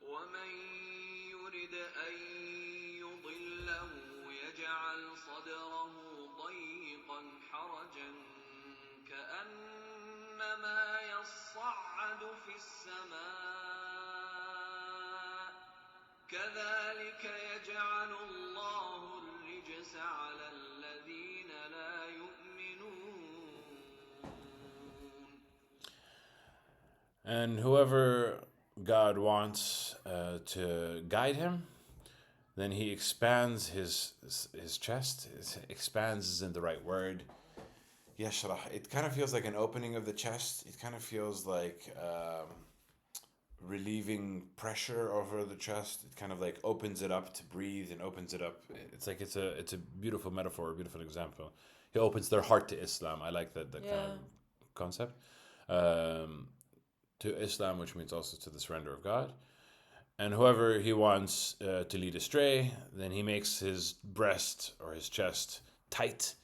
Speaker 3: ومن يرد أن يضله يجعل صدره ضيقا حرجا كأنما يصعد في السماء كذلك يجعل الله الرجس على الذين لا يؤمنون.
Speaker 1: And whoever God wants to guide him, then he expands his chest. Expands isn't the right word. Yashrah. It kind of feels like an opening of the chest. It kind of feels like relieving pressure over the chest. It kind of like opens it up to breathe and opens it up. It's like it's a beautiful metaphor, a beautiful example. He opens their heart to Islam. I like that kind of concept. To Islam, which means also to the surrender of God. And whoever he wants to lead astray, then he makes his breast or his chest tight,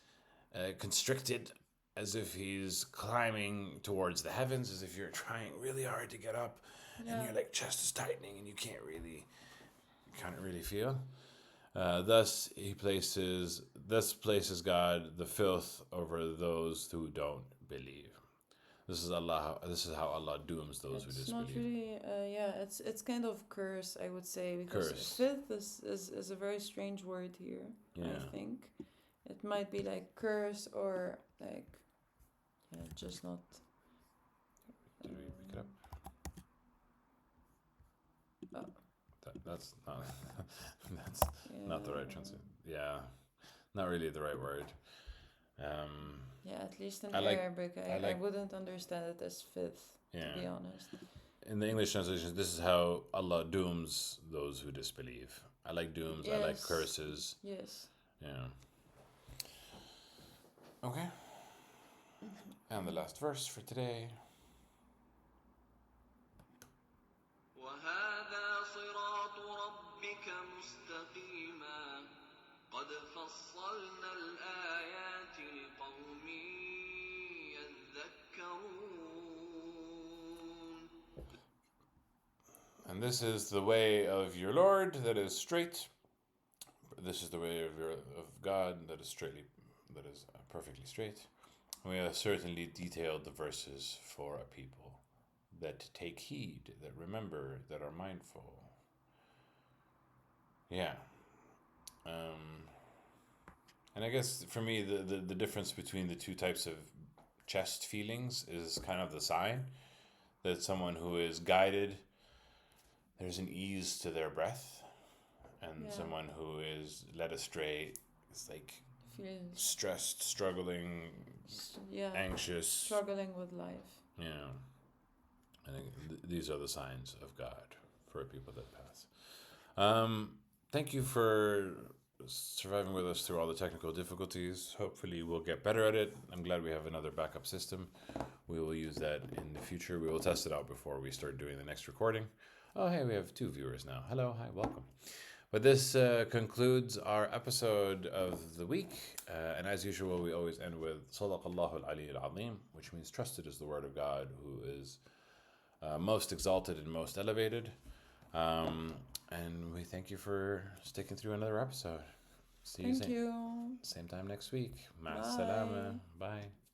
Speaker 1: constricted, as if he's climbing towards the heavens, as if you're trying really hard to get up, and your like chest is tightening, and you can't really feel. Thus places God the filth over those who don't believe. This is Allah. This is how Allah dooms those who disbelieve.
Speaker 2: It's not really, it's kind of curse, I would say, because filth is a very strange word here. Yeah. I think it might be like curse or like, just not.
Speaker 1: Did we pick it up?
Speaker 2: Oh.
Speaker 1: That's not. That's not the right translation. Yeah, not really the right word.
Speaker 2: At least in Arabic, I wouldn't understand it as filth, to be honest.
Speaker 1: In the English translation, this is how Allah dooms those who disbelieve. I like dooms, I like curses.
Speaker 2: Yes.
Speaker 1: Yeah. Okay. And the last verse for today.
Speaker 3: وهذا صراط ربك مستقيما قد فصلنا الآيات لقوم يذكرون.
Speaker 1: And this is the way of your Lord that is straight. This is the way of God that is perfectly straight. We have certainly detailed the verses for a people that take heed, that remember, that are mindful. Yeah. And I guess for me, the difference between the two types of chest feelings is kind of the sign that someone who is guided, there's an ease to their breath, and someone who is led astray is like
Speaker 2: Feels
Speaker 1: stressed, struggling, anxious,
Speaker 2: struggling with life.
Speaker 1: Yeah. I think these are the signs of God for people that pass. Thank you for surviving with us through all the technical difficulties. Hopefully we'll get better at it. I'm glad we have another backup system. We will use that in the future. We will test it out before we start doing the next recording. Oh, hey, we have 2 viewers now. Hello, hi, welcome. But this concludes our episode of the week. And as usual, we always end with Sadaqallahu al-Ali al-Azim, which means trusted is the word of God, who is most exalted and most elevated. And we thank you for sticking through another episode. See you
Speaker 2: Thank you.
Speaker 1: same time next week. Ma salama. Bye.